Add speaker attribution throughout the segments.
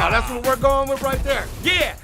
Speaker 1: Now that's what we're going with right there.
Speaker 2: Yeah.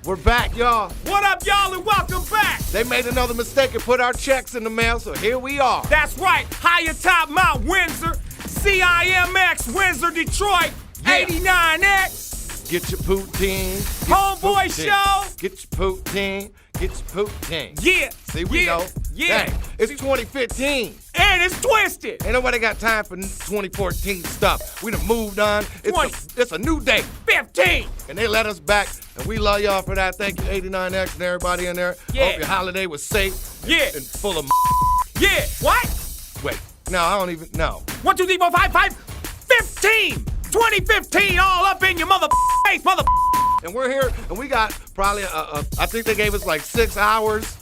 Speaker 1: We're back, y'all.
Speaker 2: What up, y'all, and welcome back.
Speaker 1: They made another mistake and put our checks in the mail, so here we are.
Speaker 2: That's right, high atop Mount Windsor, CIMX, Windsor, Detroit,
Speaker 1: Yeah.
Speaker 2: 89X.
Speaker 1: Get your poutine.
Speaker 2: Homeboy show.
Speaker 1: Get your poutine. Get your poutine.
Speaker 2: Yeah.
Speaker 1: See, we know.
Speaker 2: Yeah.
Speaker 1: Dang, it's 2015.
Speaker 2: And it's Twiztid.
Speaker 1: Ain't nobody got time for 2014 stuff. We done moved on. It's a new day.
Speaker 2: 15.
Speaker 1: And they let us back, and we love y'all for that. Thank you, 89X and everybody in there.
Speaker 2: Yeah.
Speaker 1: Hope your holiday was safe.
Speaker 2: Yeah.
Speaker 1: And full of
Speaker 2: Yeah. What?
Speaker 1: Wait. No, I don't even know.
Speaker 2: 1, 2, 3, 4, 5, 5, 15. 2015 all up in your mother face, mother.
Speaker 1: And we're here, and we got probably, I think they gave us like 6 hours.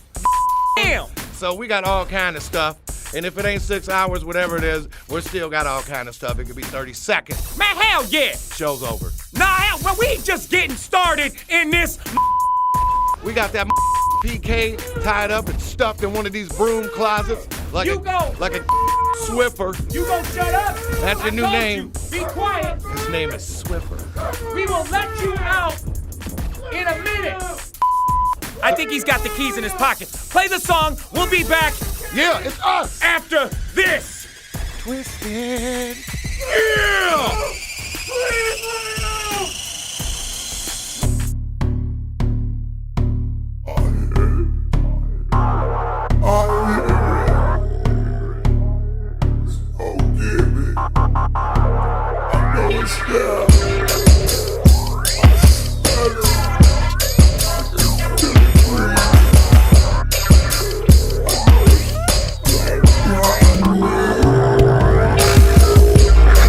Speaker 2: Damn.
Speaker 1: So we got all kind of stuff. And if it ain't 6 hours, whatever it is, we're still got all kind of stuff. It could be 30 seconds.
Speaker 2: Man, hell yeah.
Speaker 1: Show's over.
Speaker 2: Nah, hell, well, we just getting started in this.
Speaker 1: We got that PK tied up and stuffed in one of these broom closets. Like
Speaker 2: You
Speaker 1: a
Speaker 2: go.
Speaker 1: Swiffer.
Speaker 2: You gon' shut up.
Speaker 1: That's your new
Speaker 2: I told
Speaker 1: name.
Speaker 2: you, be quiet.
Speaker 1: His name is Swiffer.
Speaker 2: We will let you out in a minute. I think he's got the keys in his pocket. Play the song. We'll be back
Speaker 1: Yeah, it's us.
Speaker 2: after this.
Speaker 1: Twiztid.
Speaker 2: Yeah!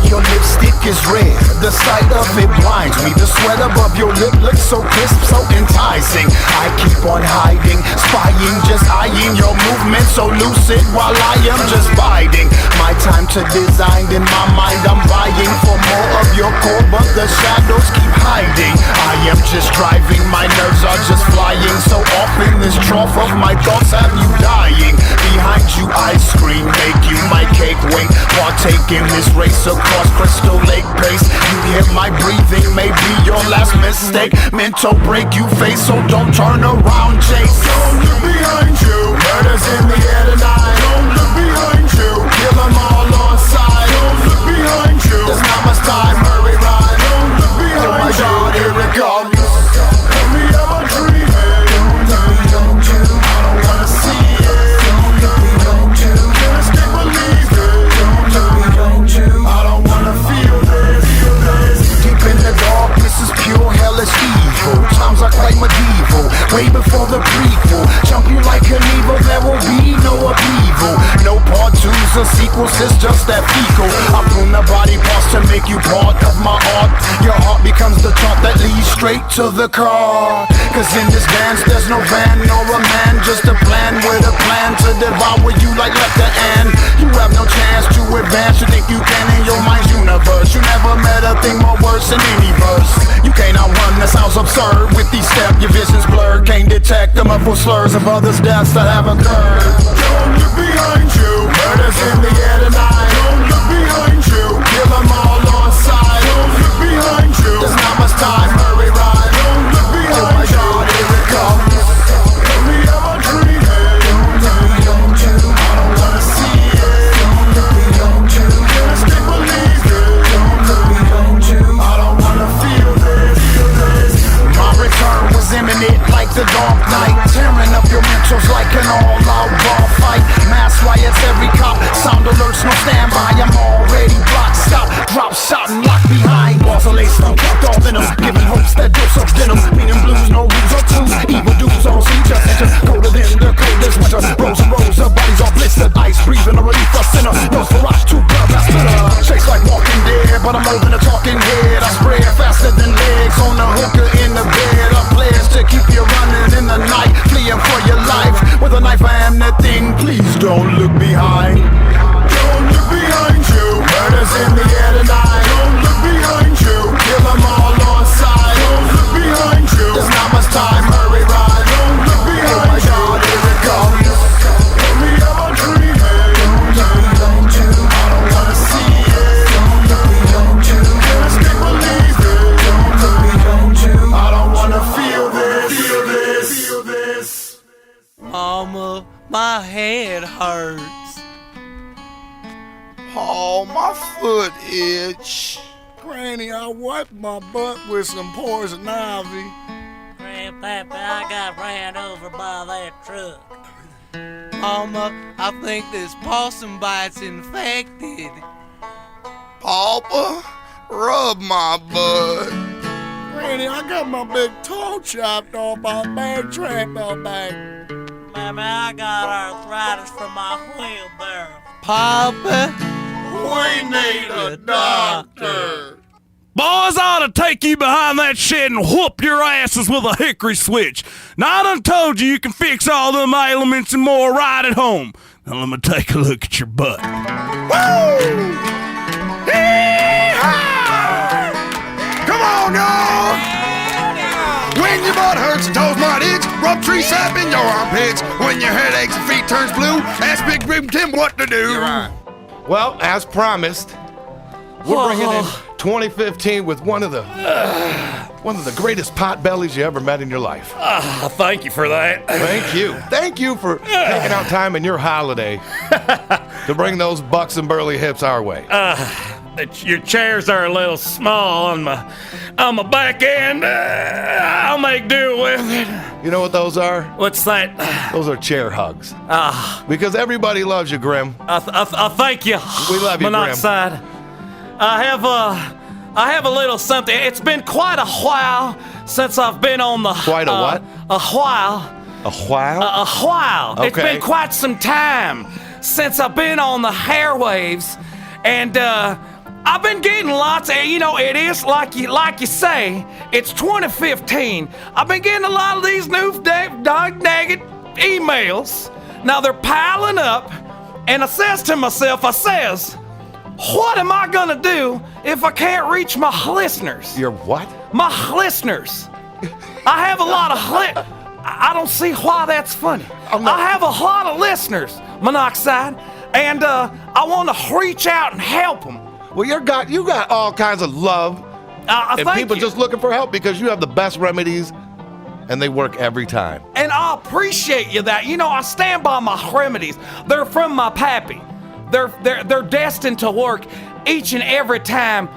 Speaker 3: Your lipstick is red, the sight of it blinds me. The sweat above your lip looks so crisp, so enticing. I keep on hiding, spying, just eyeing your movement so lucid while I am just biding. My time to design, in my mind I'm vying for more of your core, but the shadows keep hiding. I am just driving, my nerves are just flying. So often this trough of my thoughts have you dying. Behind you I scream, make you my cake wait. Partake in this race across Crystal Lake Pace. You hear my breathing, may be your last mistake. Mental break you face, so don't turn around, chase. Don't look behind you, murders in the air tonight. Don't look behind you, kill them all on sight. Don't look behind you, there's not much time, hurry ride. Don't look behind you, oh my God, here it comes. Tell me am I dreaming? Don't look behind you, I don't wanna see it. Don't look behind you, can't escape believing. Don't look behind you, I don't wanna feel this. Deep in the dark, this is pure hellish evil. Times are quite medieval, way before the prequel. Jump you like an evil, there will be no upheaval. No part twos or sequels, it's just that fecal. I prune the body parts to make you part of my art. Your heart becomes the thought that leads straight to the car. Cause in this dance there's no van nor a man, just a plan with a plan to devour you like letter and. You have no chance to advance, you think you can in your mind's universe. You never met a thing more worse than any verse. You can't outrun, that sounds absurd. With these steps your vision's blurred, can't detect the muffled slurs of others' deaths that have occurred. Don't look behind you, murders in the air tonight. Don't look behind you, kill them all on sight. Don't look behind you, there's not much time, hurry ride. Don't look behind you, oh my God, here it comes. Tell me am I dreaming? Don't look behind you, I don't wanna see it. Don't look behind you, can't escape believing. Don't look behind you, I don't wanna feel this. My return was imminent like the dark night, tearing up your mentals like an all-out bar fight. Mass riots, every cop, sound alerts, no standby. I'm already blocked, stop, drop shot and locked behind. Walls are laced, I'm kept off in them, giving hopes that dose of venom. Meaning blues, no rules or clues, evil dudes all see just colder than the coldest winter. Rows and rows of bodies all blistered, ice breathing underneath the center. Nose barrage, two blood, that's bitter. Chase like walking dead, but I'm more than a talking head. I spread faster than legs on the hooker in the bed. I pledge to keep you running in the night, fleeing for your life. With a knife I am that thing, please don't look behind. Don't look behind. Paul, my foot itch. Granny, I wiped my butt with some poison ivy.
Speaker 4: Grandpappy, I got ran over by that truck.
Speaker 5: Mama, I think this possum bite's infected.
Speaker 3: Papa, rub my butt. Granny, I got my big toe chopped off by a bear trap out back.
Speaker 4: Mammy, I got arthritis from my wheelbarrow.
Speaker 5: Papa,
Speaker 3: We need a doctor.
Speaker 6: Boys, I ought to take you behind that shed and whoop your asses with a hickory switch. Now, I done told you can fix all them ailments and more right at home. Now, let me take a look at your butt.
Speaker 3: Woo! Yee-haw! Come on, y'all! When your butt hurts and toes might itch, rub tree sap in your armpits. When your head aches and feet turns blue, ask Big Grim Tim what to do. You're right.
Speaker 1: Well, as promised, we're bringing in 2015 with one of the greatest pot bellies you ever met in your life.
Speaker 6: Thank you for that.
Speaker 1: Thank you. Thank you for taking out time in your holiday to bring those bucks and burly hips our way.
Speaker 6: Your chairs are a little small on my back end. I'll make do with it.
Speaker 1: You know what those are?
Speaker 6: What's that?
Speaker 1: Those are chair hugs. Because everybody loves you, Grim.
Speaker 6: Thank you.
Speaker 1: We love you,
Speaker 6: Monoxide. I have a little something. It's been quite a while since I've been on the...
Speaker 1: Quite a what?
Speaker 6: A while.
Speaker 1: A while?
Speaker 6: A while.
Speaker 1: Okay.
Speaker 6: It's been quite some time since I've been on the airwaves, and I've been getting lots of, it is like you say, it's 2015. I've been getting a lot of these new dog-nagged emails. Now they're piling up, and I says to myself, what am I gonna do if I can't reach my listeners?
Speaker 1: Your what?
Speaker 6: My listeners. I have a lot of I don't see why that's funny. I have a lot of listeners, Monoxide, and I want to reach out and help them.
Speaker 1: Well, you got all kinds of love, and people just looking for help because you have the best remedies, and they work every time.
Speaker 6: And I appreciate you that. I stand by my remedies. They're from my pappy. They're destined to work each and every time,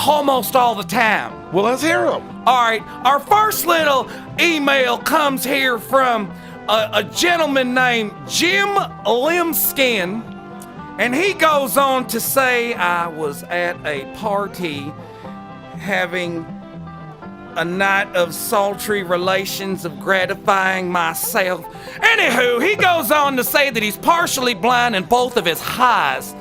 Speaker 6: almost all the time.
Speaker 1: Well, let's hear them.
Speaker 6: All right, our first little email comes here from a gentleman named Jim Limskin, and he goes on to say, I was at a party having a night of sultry relations of gratifying myself. Anywho, he goes on to say that he's partially blind in both of his eyes,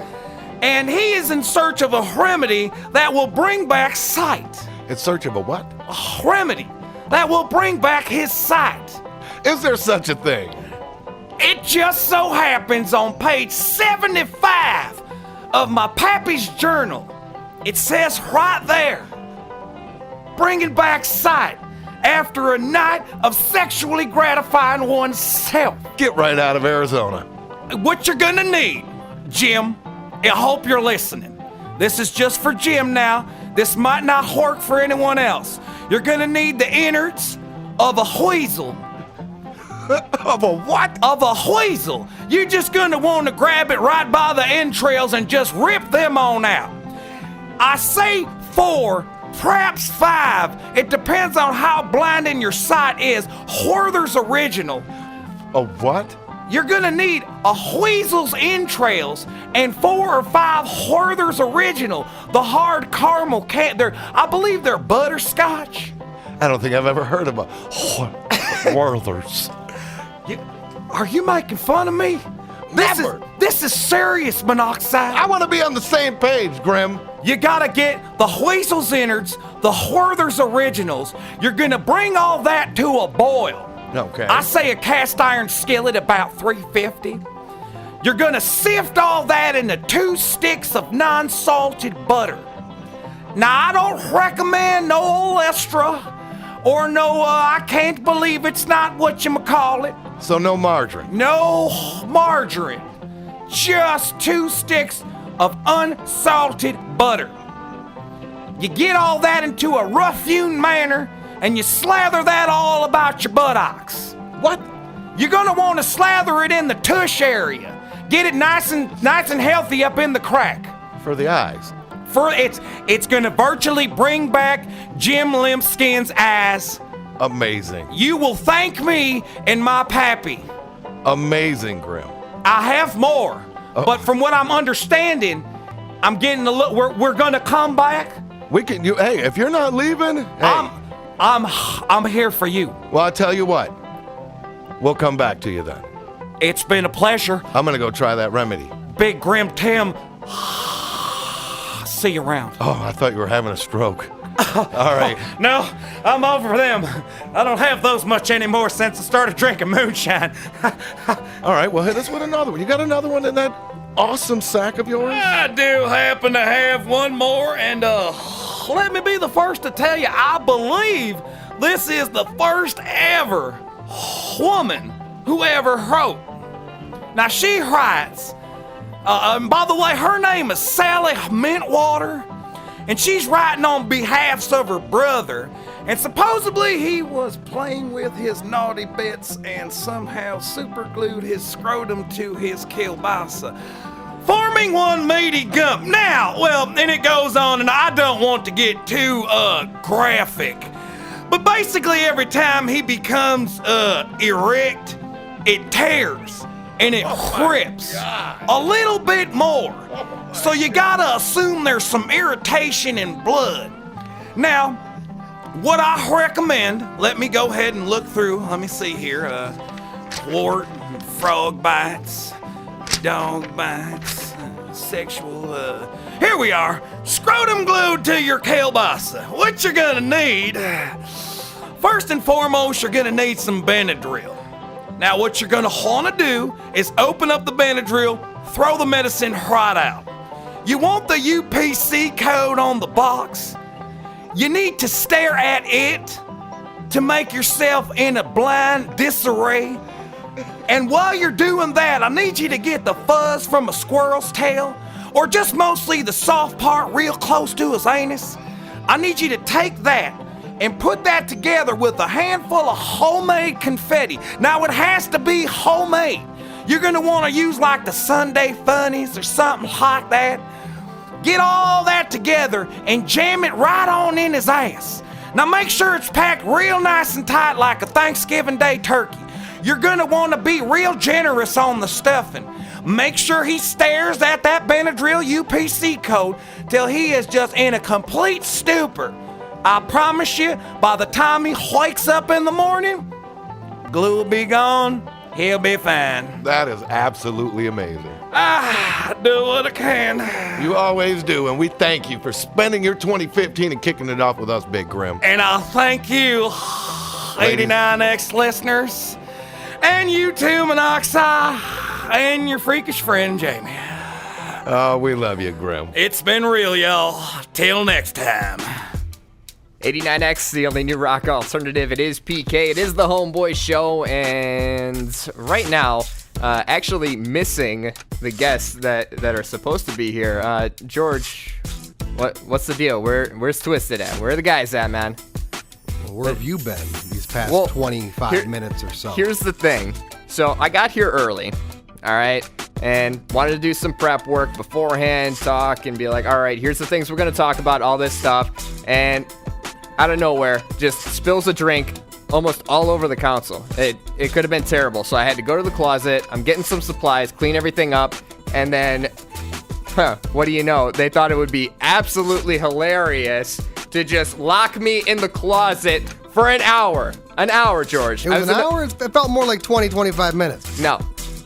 Speaker 6: and he is in search of a remedy that will bring back sight.
Speaker 1: In search of a what?
Speaker 6: A remedy that will bring back his sight.
Speaker 1: Is there such a thing?
Speaker 6: It just so happens on page 75 of my pappy's journal, it says right there, bringing back sight after a night of sexually gratifying oneself.
Speaker 1: Get right out of Arizona.
Speaker 6: What you're gonna need, Jim, I hope you're listening. This is just for Jim now. This might not work for anyone else. You're gonna need the innards of a weasel.
Speaker 1: Of a what?
Speaker 6: Of a weasel. You're just gonna want to grab it right by the entrails and just rip them on out. I say 4, perhaps 5. It depends on how blinding your sight is. Werther's Original.
Speaker 1: A what?
Speaker 6: You're gonna need a weasel's entrails and 4 or 5 Werther's Original. The hard caramel I believe they're butterscotch.
Speaker 1: I don't think I've ever heard of a Werther's.
Speaker 6: Are you making fun of me?
Speaker 1: Never.
Speaker 6: This is serious, Monoxide.
Speaker 1: I want to be on the same page, Grim.
Speaker 6: You gotta get the weasel's innards, the Werther's Originals. You're gonna bring all that to a boil.
Speaker 1: Okay.
Speaker 6: I say a cast iron skillet about 350. You're gonna sift all that into 2 sticks of non-salted butter. Now, I don't recommend no olestra or no, I can't believe it's not whatchamacallit.
Speaker 1: So no margarine.
Speaker 6: No margarine. Just 2 sticks of unsalted butter. You get all that into a rough-hewn manner, and you slather that all about your buttocks.
Speaker 1: What?
Speaker 6: You're gonna want to slather it in the tush area. Get it nice and healthy up in the crack.
Speaker 1: for the eyes.
Speaker 6: It's gonna virtually bring back Jim Limpskin's eyes.
Speaker 1: Amazing.
Speaker 6: You will thank me and my pappy.
Speaker 1: Amazing, Grim.
Speaker 6: I have more, but from what I'm understanding, I'm getting a little. We're gonna come back.
Speaker 1: We can. Hey, if you're not leaving, hey.
Speaker 6: I'm here for you.
Speaker 1: Well, I tell you what. We'll come back to you then.
Speaker 6: It's been a pleasure.
Speaker 1: I'm gonna go try that remedy.
Speaker 6: Big Grim Tim. See you around.
Speaker 1: Oh, I thought you were having a stroke. All right.
Speaker 6: No, I'm over them. I don't have those much anymore since I started drinking moonshine.
Speaker 1: All right, well, hit us with another one. You got another one in that awesome sack of yours?
Speaker 6: I do happen to have one more, and let me be the first to tell you, I believe this is the first ever woman who ever wrote. Now, she writes, and by the way, her name is Sally Mintwater, and she's writing on behalf of her brother, and supposedly he was playing with his naughty bits and somehow superglued his scrotum to his kielbasa, forming one meaty gump. Now, well, and it goes on, and I don't want to get too graphic, but basically every time he becomes erect, it tears and it rips a little bit more. So you gotta assume there's some irritation in blood. Now, what I recommend, let me go ahead and look through, let me see here, wart, frog bites, dog bites, sexual, here we are, scrotum glued to your kielbasa. What you're gonna need, first and foremost, you're gonna need some Benadryl. Now, what you're gonna wanna do is open up the Benadryl, throw the medicine right out. You want the UPC code on the box. You need to stare at it to make yourself in a blind disarray. And while you're doing that, I need you to get the fuzz from a squirrel's tail, or just mostly the soft part real close to his anus. I need you to take that and put that together with a handful of homemade confetti. Now, it has to be homemade. You're gonna wanna use like the Sunday Funnies or something like that. Get all that together and jam it right on in his ass. Now make sure it's packed real nice and tight like a Thanksgiving Day turkey. You're gonna wanna be real generous on the stuffing. Make sure he stares at that Benadryl UPC code till he is just in a complete stupor. I promise you, by the time he wakes up in the morning, glue will be gone, he'll be fine.
Speaker 1: That is absolutely amazing.
Speaker 6: I do what I can.
Speaker 1: You always do, and we thank you for spending your 2015 and kicking it off with us, Big Grim.
Speaker 6: And I'll thank you, 89X listeners, and you too, Monoxide, and your freakish friend, Jamie.
Speaker 1: Oh, we love you, Grim.
Speaker 6: It's been real, y'all. Till next time.
Speaker 7: 89X, the only new rock alternative. It is PK. It is the Homeboy Show, and right now, actually missing the guests that are supposed to be here. George, what's the deal? Where's Twiztid at? Where are the guys at, man?
Speaker 8: Well, where have you been these past 25 minutes or so?
Speaker 7: Here's the thing. So I got here early, all right, and wanted to do some prep work beforehand, talk, and be like, all right, here's the things we're going to talk about, all this stuff, and out of nowhere, just spills a drink almost all over the console. It could have been terrible, so I had to go to the closet. I'm getting some supplies, clean everything up, and then, what do you know? They thought it would be absolutely hilarious to just lock me in the closet for an hour. An hour, George.
Speaker 8: It was an hour? It felt more like 20, 25 minutes.
Speaker 7: No.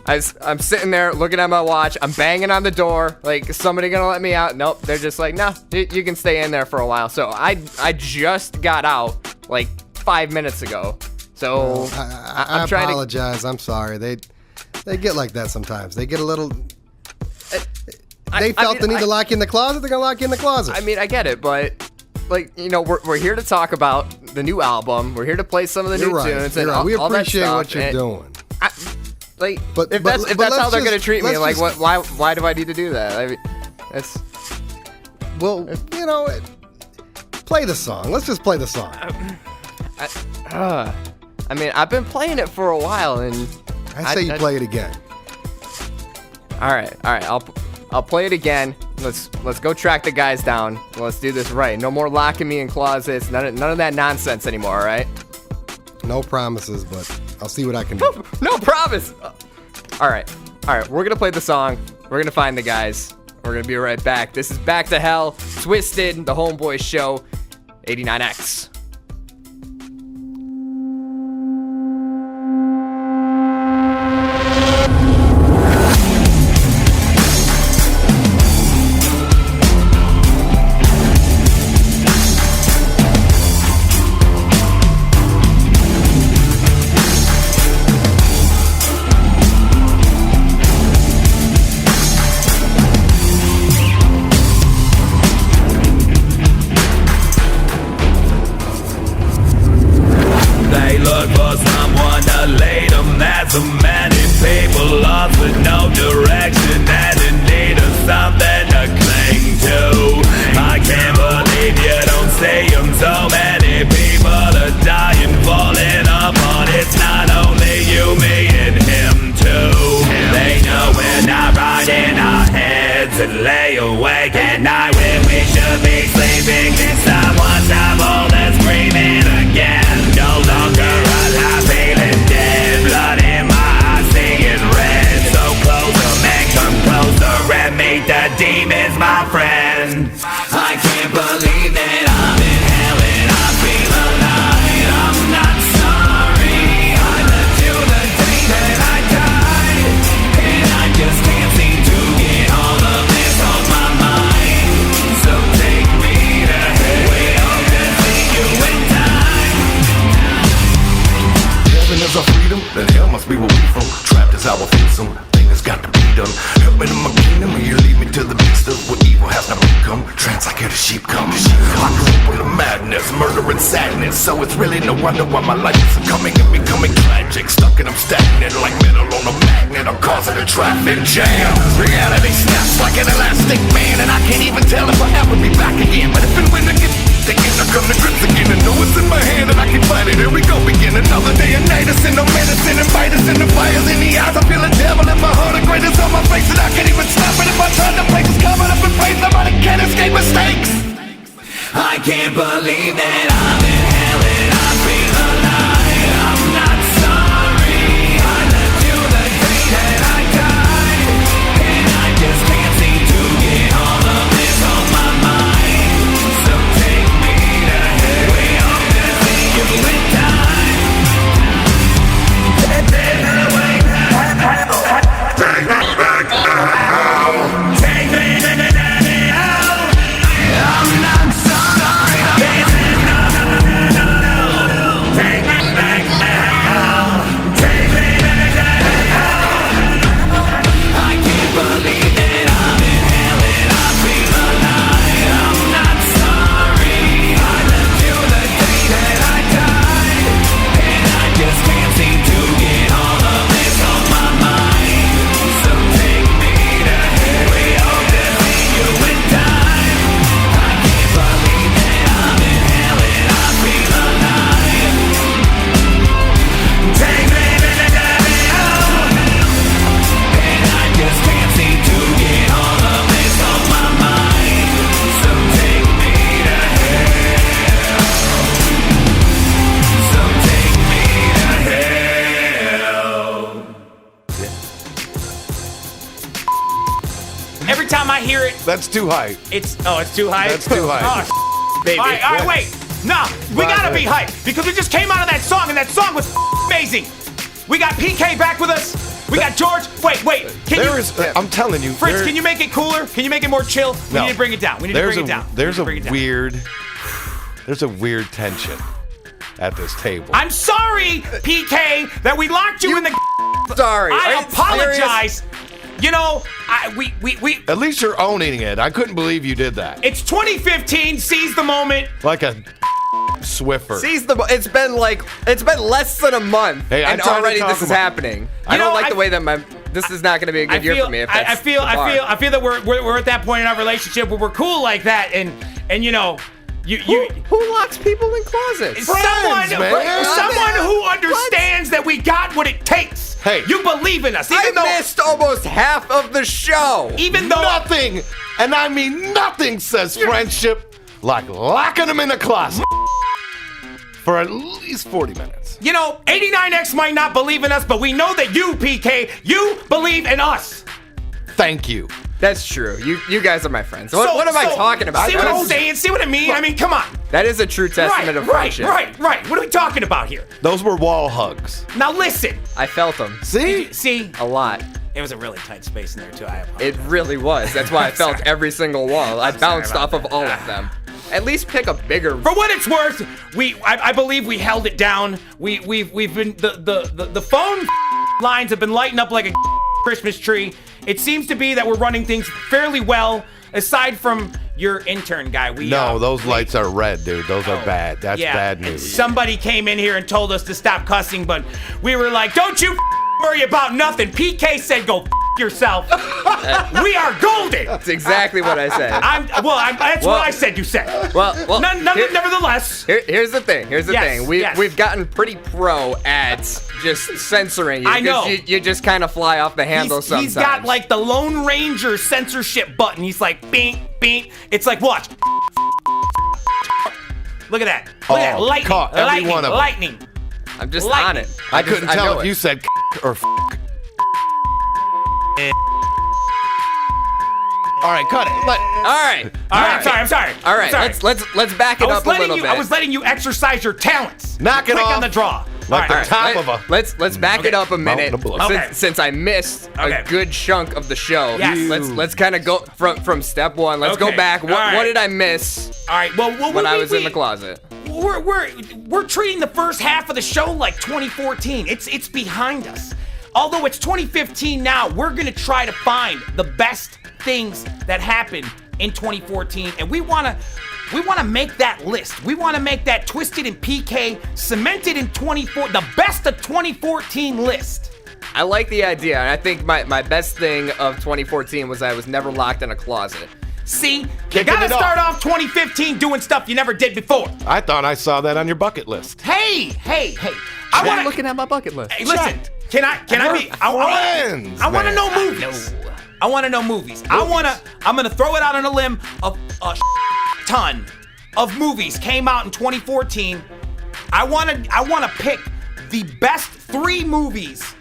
Speaker 7: I'm sitting there looking at my watch. I'm banging on the door. Like, is somebody gonna let me out? Nope. They're just like, no, you can stay in there for a while. So I just got out like 5 minutes ago. So
Speaker 8: I apologize. I'm sorry. They get like that sometimes. They get a little. They felt the need to lock you in the closet. They're gonna lock you in the closet.
Speaker 7: I mean, I get it, but like, you know, we're here to talk about the new album. We're here to play some of the new tunes and all,
Speaker 8: we
Speaker 7: all that
Speaker 8: appreciate
Speaker 7: stuff.
Speaker 8: what you're doing.
Speaker 7: But if that's how they're gonna treat me, like, why do I need to do that? I mean, it's.
Speaker 8: Well, you know, play the song. Let's just play the song.
Speaker 7: I mean, I've been playing it for a while, and
Speaker 8: I say you play it again.
Speaker 7: All right. I'll play it again. Let's go track the guys down. Let's do this right. No more locking me in closets. None of that nonsense anymore, all right?
Speaker 8: No promises, but I'll see what I can do.
Speaker 7: No promise. All right. We're going to play the song. We're going to find the guys. We're going to be right back. This is Back to Hell, Twiztid, the Homeboy Show, 89X.
Speaker 9: So many people lost with no direction and in need of something to cling to. I can't believe you don't see them. So many people are dying, falling apart. It's not only you, me, and him too. They know we're not right in our heads and lay awake at night when we should be sleeping. Can someone stop all that screaming again? No longer alive, feeling dead. Blood in my eyes, seeing red. So closer, man, come closer and meet the demons, my friend. I can't believe that I'm in hell and I feel alive. I'm not sorry. I lived till the day that I died, and I just can't seem to get all of this off my mind. So take me to hell. We hope to see you in time.
Speaker 1: Heaven is our freedom, then hell must be where we from. Trapped is how I feel, some thing has got to be done. Help me to my kingdom, or you lead me to the beast of what evil has not become. Trance like hear the sheep come. I grew up with a madness, murder and sadness, so it's really no wonder why my life is coming and becoming tragic. Stuck and I'm stagnant like metal on a magnet. I'm causing a traffic jam. Reality snaps like an elastic man, and I can't even tell if I'll ever be back again. But if and when I get again, I come to grips again and know it's in my hand and I can fight it. Here we go, begin another day and night. It's in no medicine and fight us in the fires in the eyes. I feel a devil in my heart, a greatest on my face, and I can't even stop it. If I try to break this covered up in face, somebody can't escape mistakes.
Speaker 9: I can't believe that I'm in hell and I feel alive. I'm not sorry. I lived till the day that I died, and I just can't seem to get all of this off my mind. So take me to hell. We hope to see you in time. Take me back home. Take me to hell. I'm not sorry. Take me back home. Take me back home. Take me back home. I can't believe that I'm in hell and I feel alive. I'm not sorry. I lived till the day that I died, and I just can't seem to get all of this off my mind. So take me to hell. We hope to see you in time. I can't believe that I'm in hell and I feel alive. Take me to hell, and I just can't seem to get all of this off my mind. So take me to hell. So take me to hell.
Speaker 2: Every time I hear it,
Speaker 1: That's too high.
Speaker 2: it's too high.
Speaker 1: That's too high.
Speaker 2: Oh,
Speaker 7: Baby.
Speaker 2: all right, wait. No, we gotta be hyped because we just came out of that song and that song was amazing. We got PK back with us. We got George. Wait.
Speaker 1: I'm telling you,
Speaker 2: Fritz, can you make it cooler? Can you make it more chill? We need to bring it down.
Speaker 1: There's a weird tension at this table.
Speaker 2: I'm sorry, PK, that we locked you in the.
Speaker 7: Sorry. Are
Speaker 2: I
Speaker 7: you
Speaker 2: apologize. You know, we.
Speaker 1: At least you're owning it. I couldn't believe you did that.
Speaker 2: It's 2015. Seize the moment.
Speaker 1: Like a Swiffer.
Speaker 7: It's been less than a month,
Speaker 1: Hey, I'm
Speaker 7: and
Speaker 1: trying to
Speaker 7: already
Speaker 1: talk
Speaker 7: this is
Speaker 1: about-
Speaker 7: happening. I don't like the way that this is not going to be a good year for me. If that's
Speaker 2: I feel
Speaker 7: the bar.
Speaker 2: that we're at that point in our relationship where we're cool like that, and you know,
Speaker 7: Who locks people in closets?
Speaker 2: Someone
Speaker 8: man.
Speaker 2: who understands that we got what it takes.
Speaker 10: Hey.
Speaker 2: You believe in us, even though
Speaker 7: missed almost half of the show.
Speaker 2: even though
Speaker 10: Nothing, and I mean nothing, says friendship like locking them in a closet for at least 40 minutes.
Speaker 2: 89X might not believe in us, but we know that you, PK, you believe in us.
Speaker 10: Thank you.
Speaker 7: That's true. You guys are my friends. What am I talking about?
Speaker 2: See what I'm saying? See what I mean? I mean, come on.
Speaker 7: That is a true testament of friendship.
Speaker 2: Right. What are we talking about here?
Speaker 10: Those were wall hugs.
Speaker 2: Now listen.
Speaker 7: I felt them.
Speaker 2: See?
Speaker 7: A lot.
Speaker 2: It was a really tight space in there, too. I apologize.
Speaker 7: It really was. That's why I felt every single wall. I bounced off of all
Speaker 2: that.
Speaker 7: of them. At least pick a bigger.
Speaker 2: For what it's worth, I believe we held it down. We've been the phone lines have been lighting up like a Christmas tree. It seems to be that we're running things fairly well, aside from your intern guy.
Speaker 10: Those lights are red, dude. Those are bad. That's bad
Speaker 2: and
Speaker 10: news.
Speaker 2: somebody came in here and told us to stop cussing, but we were like, don't you worry about nothing. PK said, go yourself. We are golden.
Speaker 7: That's exactly what I said.
Speaker 2: That's what I said you said.
Speaker 7: Well,
Speaker 2: nevertheless.
Speaker 7: Here's the thing. We've gotten pretty pro at just censoring you.
Speaker 2: I know.
Speaker 7: You just kind of fly off the handle sometimes.
Speaker 2: He's got like the Lone Ranger censorship button. He's like, bing, bing. It's like, watch. Look at that. Look at that. Lightning.
Speaker 10: Caught every one of them.
Speaker 2: Lightning.
Speaker 7: I'm just
Speaker 2: Lightning.
Speaker 7: on it.
Speaker 10: I couldn't tell
Speaker 7: know
Speaker 10: if
Speaker 7: it.
Speaker 10: you said or All right, cut it.
Speaker 7: All right.
Speaker 2: I'm sorry.
Speaker 7: All right, let's back it up a little bit.
Speaker 2: I was letting you exercise your talents.
Speaker 10: Knock it
Speaker 2: Quick
Speaker 10: off.
Speaker 2: on the draw.
Speaker 10: Like
Speaker 2: All
Speaker 10: the
Speaker 2: right.
Speaker 10: top of a...
Speaker 7: Let's back it up a minute.
Speaker 10: Mountain of blood.
Speaker 7: Since I missed
Speaker 2: Okay.
Speaker 7: a good chunk of the show.
Speaker 2: Yes.
Speaker 7: Let's kind of go from step one. Let's go
Speaker 2: Okay.
Speaker 7: back.
Speaker 2: All right.
Speaker 7: What did I miss
Speaker 2: All right. Well,
Speaker 7: when I was in the closet?
Speaker 2: We're treating the first half of the show like 2014. It's behind us. Although it's 2015 now, we're gonna try to find the best things that happened in 2014, and we wanna make that list. We wanna make that Twiztid and PK cemented in the best of 2014 list.
Speaker 7: I like the idea, and I think my best thing of 2014 was I was never locked in a closet.
Speaker 2: See, you
Speaker 10: Kicking
Speaker 2: gotta
Speaker 10: it
Speaker 2: start
Speaker 10: off.
Speaker 2: off 2015 doing stuff you never did before.
Speaker 10: I thought I saw that on your bucket list.
Speaker 2: Hey.
Speaker 7: I'm looking at my bucket list.
Speaker 2: Hey, listen. Can I be? I want to know movies. I want to know movies. I'm gonna throw it out on a limb. A ton of movies came out in 2014. I wanna pick the best 3 movies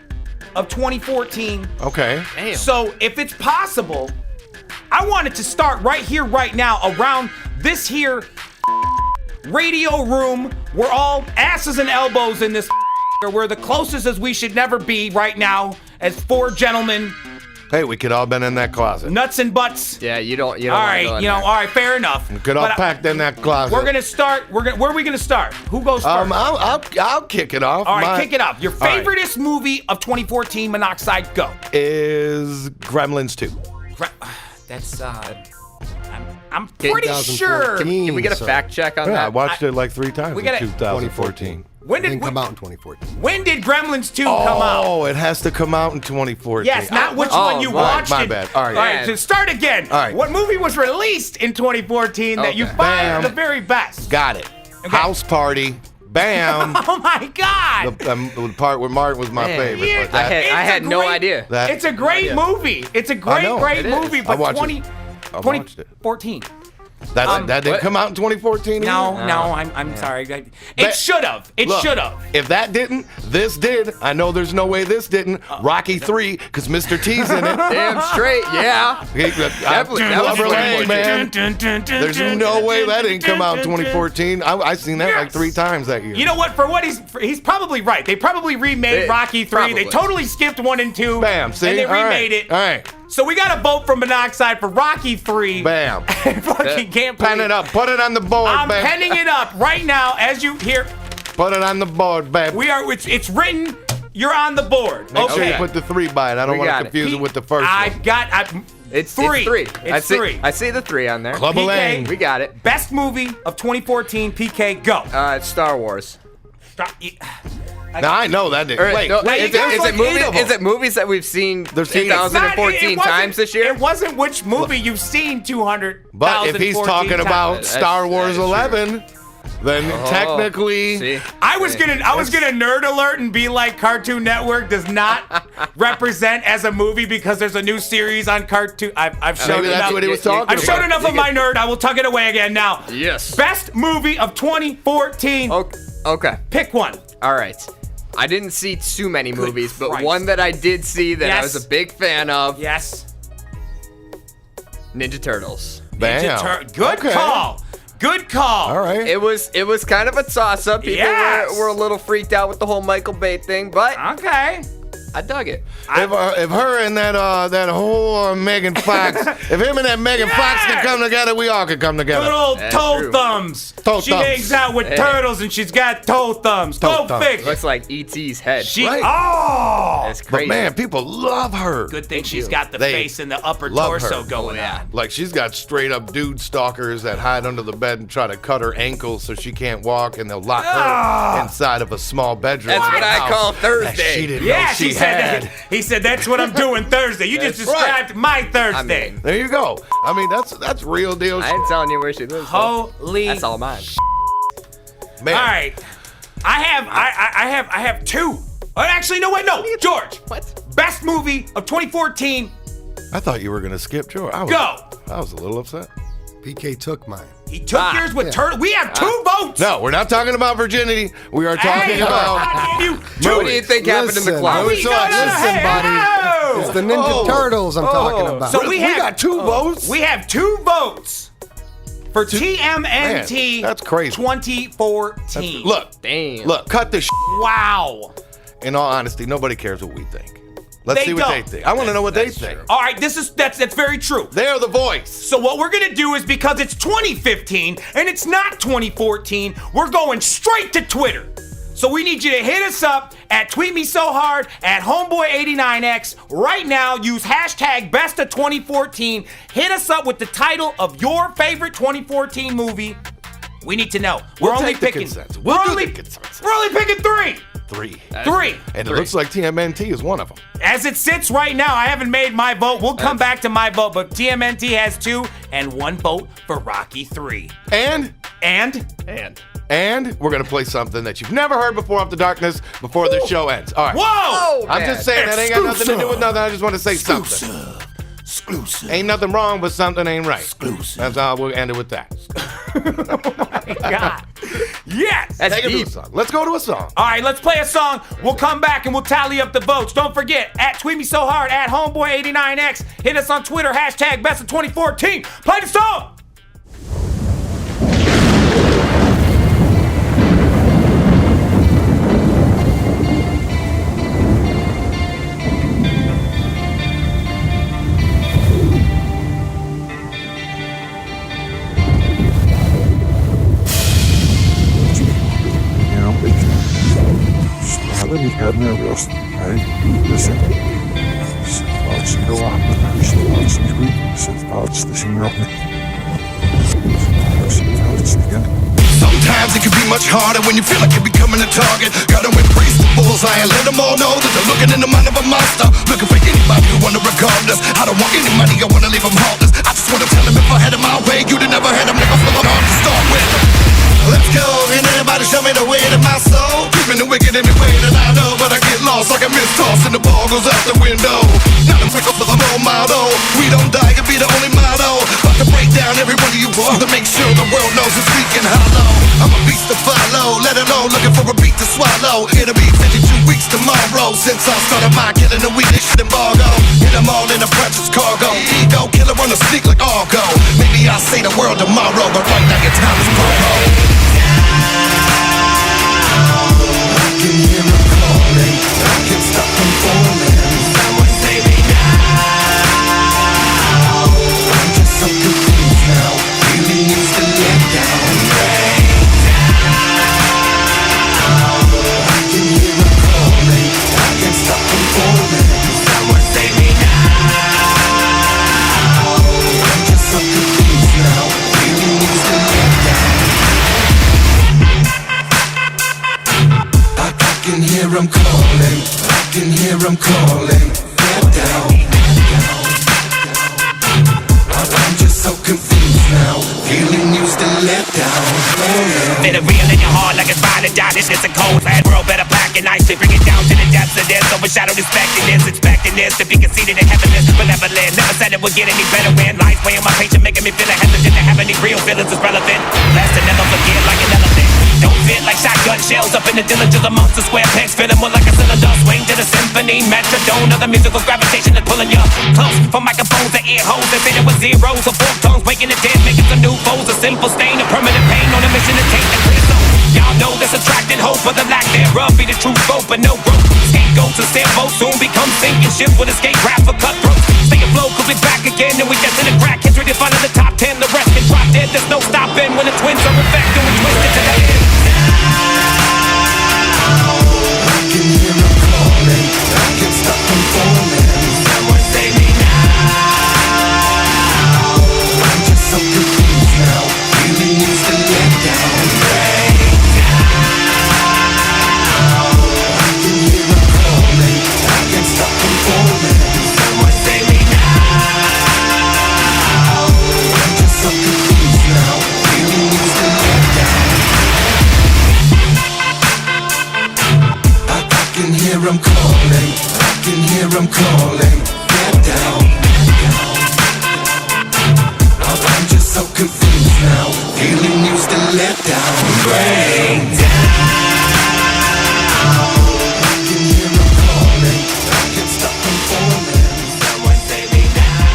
Speaker 2: of 2014.
Speaker 10: Okay.
Speaker 7: Damn.
Speaker 2: So if it's possible, I want it to start right here, right now, around this here radio room. We're all asses and elbows in this. We're the closest as we should never be right now as 4 gentlemen.
Speaker 10: Hey, we could all been in that closet.
Speaker 2: Nuts and butts.
Speaker 7: Yeah, you don't.
Speaker 2: All right, all right, fair enough.
Speaker 10: We could all packed in that closet.
Speaker 2: We're gonna start. Where are we gonna start? Who goes first?
Speaker 10: I'll kick it off.
Speaker 2: All right, kick it off. Your
Speaker 10: All right.
Speaker 2: favoriteest movie of 2014, Monoxide, go.
Speaker 10: Is Gremlins 2.
Speaker 2: That's I'm pretty sure.
Speaker 7: Can we get a fact check on
Speaker 10: Yeah,
Speaker 7: that?
Speaker 10: I watched it like 3 times
Speaker 2: We
Speaker 10: in
Speaker 2: gotta-
Speaker 10: 2014.
Speaker 2: When
Speaker 8: It didn't
Speaker 2: did
Speaker 8: come out in 2014.
Speaker 2: When did Gremlins 2 come out?
Speaker 10: Oh, it has to come out in 2014.
Speaker 2: Yes, not which one you
Speaker 10: right,
Speaker 2: watched.
Speaker 10: my
Speaker 2: it.
Speaker 10: bad. All right.
Speaker 2: All right, so start again.
Speaker 10: All right.
Speaker 2: What movie was released in 2014 that you
Speaker 10: Okay.
Speaker 2: find
Speaker 10: Bam.
Speaker 2: the very best?
Speaker 10: Got it.
Speaker 2: Okay.
Speaker 10: House Party. Bam.
Speaker 2: Oh my God!
Speaker 10: The part where Martin was my favorite.
Speaker 2: Yeah.
Speaker 10: But that,
Speaker 7: I had no idea.
Speaker 2: It's a great movie. It's a great
Speaker 10: know,
Speaker 2: great
Speaker 10: it is.
Speaker 2: movie.
Speaker 10: I
Speaker 2: But
Speaker 10: watched it. I watched it.
Speaker 2: 2014.
Speaker 10: that didn't
Speaker 7: what?
Speaker 10: come out in 2014
Speaker 2: No,
Speaker 10: either?
Speaker 2: I'm sorry. It
Speaker 10: That-
Speaker 2: should have. It
Speaker 10: Look,
Speaker 2: should have.
Speaker 10: If that didn't, this did. I know there's no way this didn't. Rocky 3, because Mr. T's in it.
Speaker 7: Damn straight, yeah.
Speaker 10: Definitely.
Speaker 7: that was
Speaker 10: man. There's no way that didn't come out in 2014. I seen that like
Speaker 2: Yes.
Speaker 10: 3 times that year.
Speaker 2: You know what? For what he's probably right. They probably remade
Speaker 7: They-
Speaker 2: Rocky 3. They
Speaker 7: probably.
Speaker 2: totally skipped 1 and 2.
Speaker 10: Bam. See?
Speaker 2: And they
Speaker 10: All right.
Speaker 2: remade it.
Speaker 10: All right.
Speaker 2: So we got a vote from Monoxide for Rocky 3.
Speaker 10: Bam.
Speaker 2: Fucking can't
Speaker 10: Pen
Speaker 2: believe
Speaker 10: it up. Put it on the board,
Speaker 2: I'm
Speaker 10: babe.
Speaker 2: penning it up right now as you hear.
Speaker 10: Put it on the board, babe.
Speaker 2: It's written. You're on the board.
Speaker 10: Make sure
Speaker 2: Okay.
Speaker 10: you put the 3 by it. I don't
Speaker 7: We
Speaker 10: want
Speaker 7: got
Speaker 10: to
Speaker 7: it.
Speaker 10: confuse it with the first
Speaker 2: I've
Speaker 10: one.
Speaker 2: got
Speaker 7: It's
Speaker 2: 3.
Speaker 7: 3.
Speaker 2: It's 3.
Speaker 7: I see the 3 on there.
Speaker 10: Club
Speaker 2: PK.
Speaker 10: Elaine.
Speaker 7: We got it.
Speaker 2: Best movie of 2014. PK, go.
Speaker 7: It's Star Wars.
Speaker 2: Stop.
Speaker 10: Now I know that. Wait,
Speaker 7: no,
Speaker 10: wait,
Speaker 7: is
Speaker 10: there's like 8 of them.
Speaker 7: is it movies that we've seen
Speaker 10: There's 8 of them.
Speaker 7: 2014 times this year?
Speaker 2: It wasn't which movie you've seen 200,000
Speaker 10: But if he's talking about
Speaker 7: That's-
Speaker 10: Star Wars
Speaker 7: that is
Speaker 10: 11, then technically,
Speaker 7: See?
Speaker 2: I was gonna nerd alert and be like, Cartoon Network does not represent as a movie because there's a new series on Cartoon. I've shown
Speaker 10: maybe that's
Speaker 2: enough.
Speaker 10: what he was talking
Speaker 2: I've shown
Speaker 10: about.
Speaker 2: enough of my nerd. I will tuck it away again now.
Speaker 7: Yes.
Speaker 2: Best movie of 2014.
Speaker 7: Okay.
Speaker 2: Pick one.
Speaker 7: All right. I didn't see too many movies, but
Speaker 2: Christ.
Speaker 7: one that I did see that I
Speaker 2: Yes.
Speaker 7: was a big fan of,
Speaker 2: Yes.
Speaker 7: Ninja Turtles.
Speaker 10: bam.
Speaker 2: Good
Speaker 10: Okay.
Speaker 2: call. Good call.
Speaker 10: All right.
Speaker 7: It was kind of a toss-up. People
Speaker 2: Yes.
Speaker 7: were a little freaked out with the whole Michael Bay thing, but
Speaker 2: Okay.
Speaker 7: I dug it.
Speaker 10: If her and that whole Megan Fox, if him and that Megan Fox can come together, we all can come together.
Speaker 2: Good old
Speaker 7: That's
Speaker 2: toe
Speaker 7: true.
Speaker 2: thumbs.
Speaker 10: Toe
Speaker 2: she
Speaker 10: thumbs.
Speaker 2: hangs out with
Speaker 7: Hey.
Speaker 2: turtles and she's got toe thumbs.
Speaker 10: Toe
Speaker 2: Go
Speaker 10: thumbs.
Speaker 2: figure.
Speaker 7: Looks like E.T.'s head.
Speaker 2: She
Speaker 10: Right.
Speaker 7: That's
Speaker 10: But
Speaker 7: crazy.
Speaker 10: man, people love her.
Speaker 2: Good thing she's got the
Speaker 10: They
Speaker 2: face and the upper
Speaker 10: love
Speaker 2: torso
Speaker 10: her.
Speaker 2: going
Speaker 7: Oh, yeah.
Speaker 2: on.
Speaker 10: Like she's got straight up dude stalkers that hide under the bed and try to cut her ankles so she can't walk, and they'll lock her inside of a small bedroom.
Speaker 7: That's
Speaker 10: in
Speaker 7: what
Speaker 10: the
Speaker 7: I
Speaker 10: house
Speaker 7: call
Speaker 10: that
Speaker 7: Thursday.
Speaker 10: She didn't
Speaker 2: Yeah,
Speaker 10: know she
Speaker 2: said
Speaker 10: had.
Speaker 2: that. He said that's what I'm doing Thursday. You just
Speaker 10: That's right.
Speaker 2: described my Thursday.
Speaker 7: I mean,
Speaker 10: There you go. I mean, that's real deal.
Speaker 7: I ain't telling you where she lives. though.
Speaker 2: Holy.
Speaker 7: That's all mine.
Speaker 10: Man.
Speaker 2: All right. I have two. Oh, actually, no, wait, no. George.
Speaker 7: What?
Speaker 2: Best movie of 2014.
Speaker 10: I thought you were gonna skip George. I was a little upset.
Speaker 8: PK took mine.
Speaker 2: He took yours with turtle. We have 2 votes.
Speaker 10: No, we're not talking about virginity. We are talking
Speaker 2: Hey,
Speaker 10: about.
Speaker 2: I gave you
Speaker 7: What do you
Speaker 10: movies.
Speaker 7: think happened in the
Speaker 8: Listen,
Speaker 7: closet?
Speaker 2: We got it.
Speaker 8: Listen,
Speaker 2: Hey,
Speaker 8: buddy.
Speaker 2: oh.
Speaker 8: It's the Ninja Turtles I'm talking about.
Speaker 2: So we have
Speaker 10: got 2 votes.
Speaker 2: We have 2 votes for TMNT.
Speaker 10: Man, that's crazy.
Speaker 2: 2014.
Speaker 10: Look,
Speaker 7: Damn.
Speaker 10: look, cut this.
Speaker 2: Wow.
Speaker 10: In all honesty, nobody cares what we think. Let's
Speaker 2: They
Speaker 10: see what
Speaker 2: don't.
Speaker 10: they think. I want to know what they
Speaker 7: That's
Speaker 10: think.
Speaker 7: true.
Speaker 2: All right, that's very true.
Speaker 10: They're the voice.
Speaker 2: So what we're gonna do is, because it's 2015 and it's not 2014, we're going straight to Twitter. So we need you to hit us up at Tweet Me So Hard at Homeboy89X right now. Use hashtag Best of 2014. Hit us up with the title of your favorite 2014 movie. We need to know. We're
Speaker 10: We'll
Speaker 2: only
Speaker 10: take the
Speaker 2: picking.
Speaker 10: consensus.
Speaker 2: We're
Speaker 10: We'll do
Speaker 2: only
Speaker 10: the consensus.
Speaker 2: We're only picking 3.
Speaker 10: 3.
Speaker 2: 3.
Speaker 10: And it looks like TMNT is one of them.
Speaker 2: As it sits right now, I haven't made my vote. We'll come back to my vote, but TMNT has 2 and 1 vote for Rocky 3.
Speaker 10: And we're going to play something that you've never heard before, After Darkness, before the show ends. All right.
Speaker 2: Whoa!
Speaker 10: I'm just saying that ain't got nothing to do with nothing. I just want to say something.
Speaker 2: Exclusive.
Speaker 10: Ain't nothing wrong, but something ain't right.
Speaker 2: Exclusive.
Speaker 10: That's how we'll end it with that.
Speaker 2: God. Yes.
Speaker 7: That's
Speaker 10: Take it to a
Speaker 7: deep.
Speaker 10: song. Let's go to a song.
Speaker 2: All right, let's play a song. We'll come back and we'll tally up the votes. Don't forget, at Tweet Me So Hard, at Homeboy89X. Hit us on Twitter, hashtag Best of 2014. Play the song.
Speaker 11: Stradali jedne wiosny, hej, listen. Walczy do łapy, walczy to się robi.
Speaker 1: Sometimes it can be much harder when you feel like you're becoming a target. Gotta embrace the bullseye and let them all know that they're looking in the mind of a monster. Looking for anybody who wanna record us. I don't want any money, I wanna leave them heartless. I just wanna tell them if I had it my way, you'd have never had them, never feel hard to start with. Let's go, and anybody show me the way to my soul. Keeping the wicked any way that I know, but I get lost like a mistoss and the ball goes out the window. Now I'm quick up for the role model. We don't die, can be the only motto. About to break down every one of you boys to make sure the world knows it's speaking hollow. I'm a beast to follow, let alone looking for a beat to swallow. It'll be 52 weeks tomorrow since I started my killing the weed and shit embargo. Hit them all in the precious cargo. Ego killer on the sneak like Argo. Maybe I'll say the world tomorrow, but right now your time is borrowed. I can hear them calling, I can't stop them falling. Someone save me now. I'm just so confused now, feeling used to let down. Break down. I can hear them calling, I can't stop them falling. Someone save me now. I'm just so confused now, feeling used to let down. him calling. I can hear him calling. Get down. I'm just so confused now. Feeling used and let down.
Speaker 9: Bit of real in your heart like it's violent die. This is a cold fast world, better black and ice to bring it down to the depths of this. Overshadowed expecting this to be conceited in heaviness, benevolent. Never said it would get any better when life's weighing my patient, making me feel hesitant to have any real feelings is relevant. Last to never forget like an elephant. Don't fit like shotgun shells up in the diligence amongst the square pegs. Feeling more like a cylinder. Swing to the symphony. Metrodome of the musical gravitation that's pulling you close. From microphones to ear holes. They say there was zeros or fork tongues. Waking the dead, making some new foes. A simple stain of permanent pain on a mission to take the clear zone. Y'all know this attracting hope, but the lack thereof be the true scope but no growth. Scapegoats and sailboats soon become sinking ships with escape rap for cutthroats. Stay afloat cause we back again and we just in a crack. History to find in the top 10. The rest can drop dead. There's no stopping when the twins are infected. We twist it to the end.
Speaker 1: I can hear him calling. I can't stop him falling. Someone save me now. I'm just so confused now. Feeling used and let down. Break down. I can hear him calling. I can't stop him falling. Someone save me now. I'm just so confused now. Feeling used and let down. I can hear him calling. I can hear him calling. Get down. I'm just so confused now. Feeling used and let down. Break down. I can hear him calling. I can't stop him falling. Someone save me now.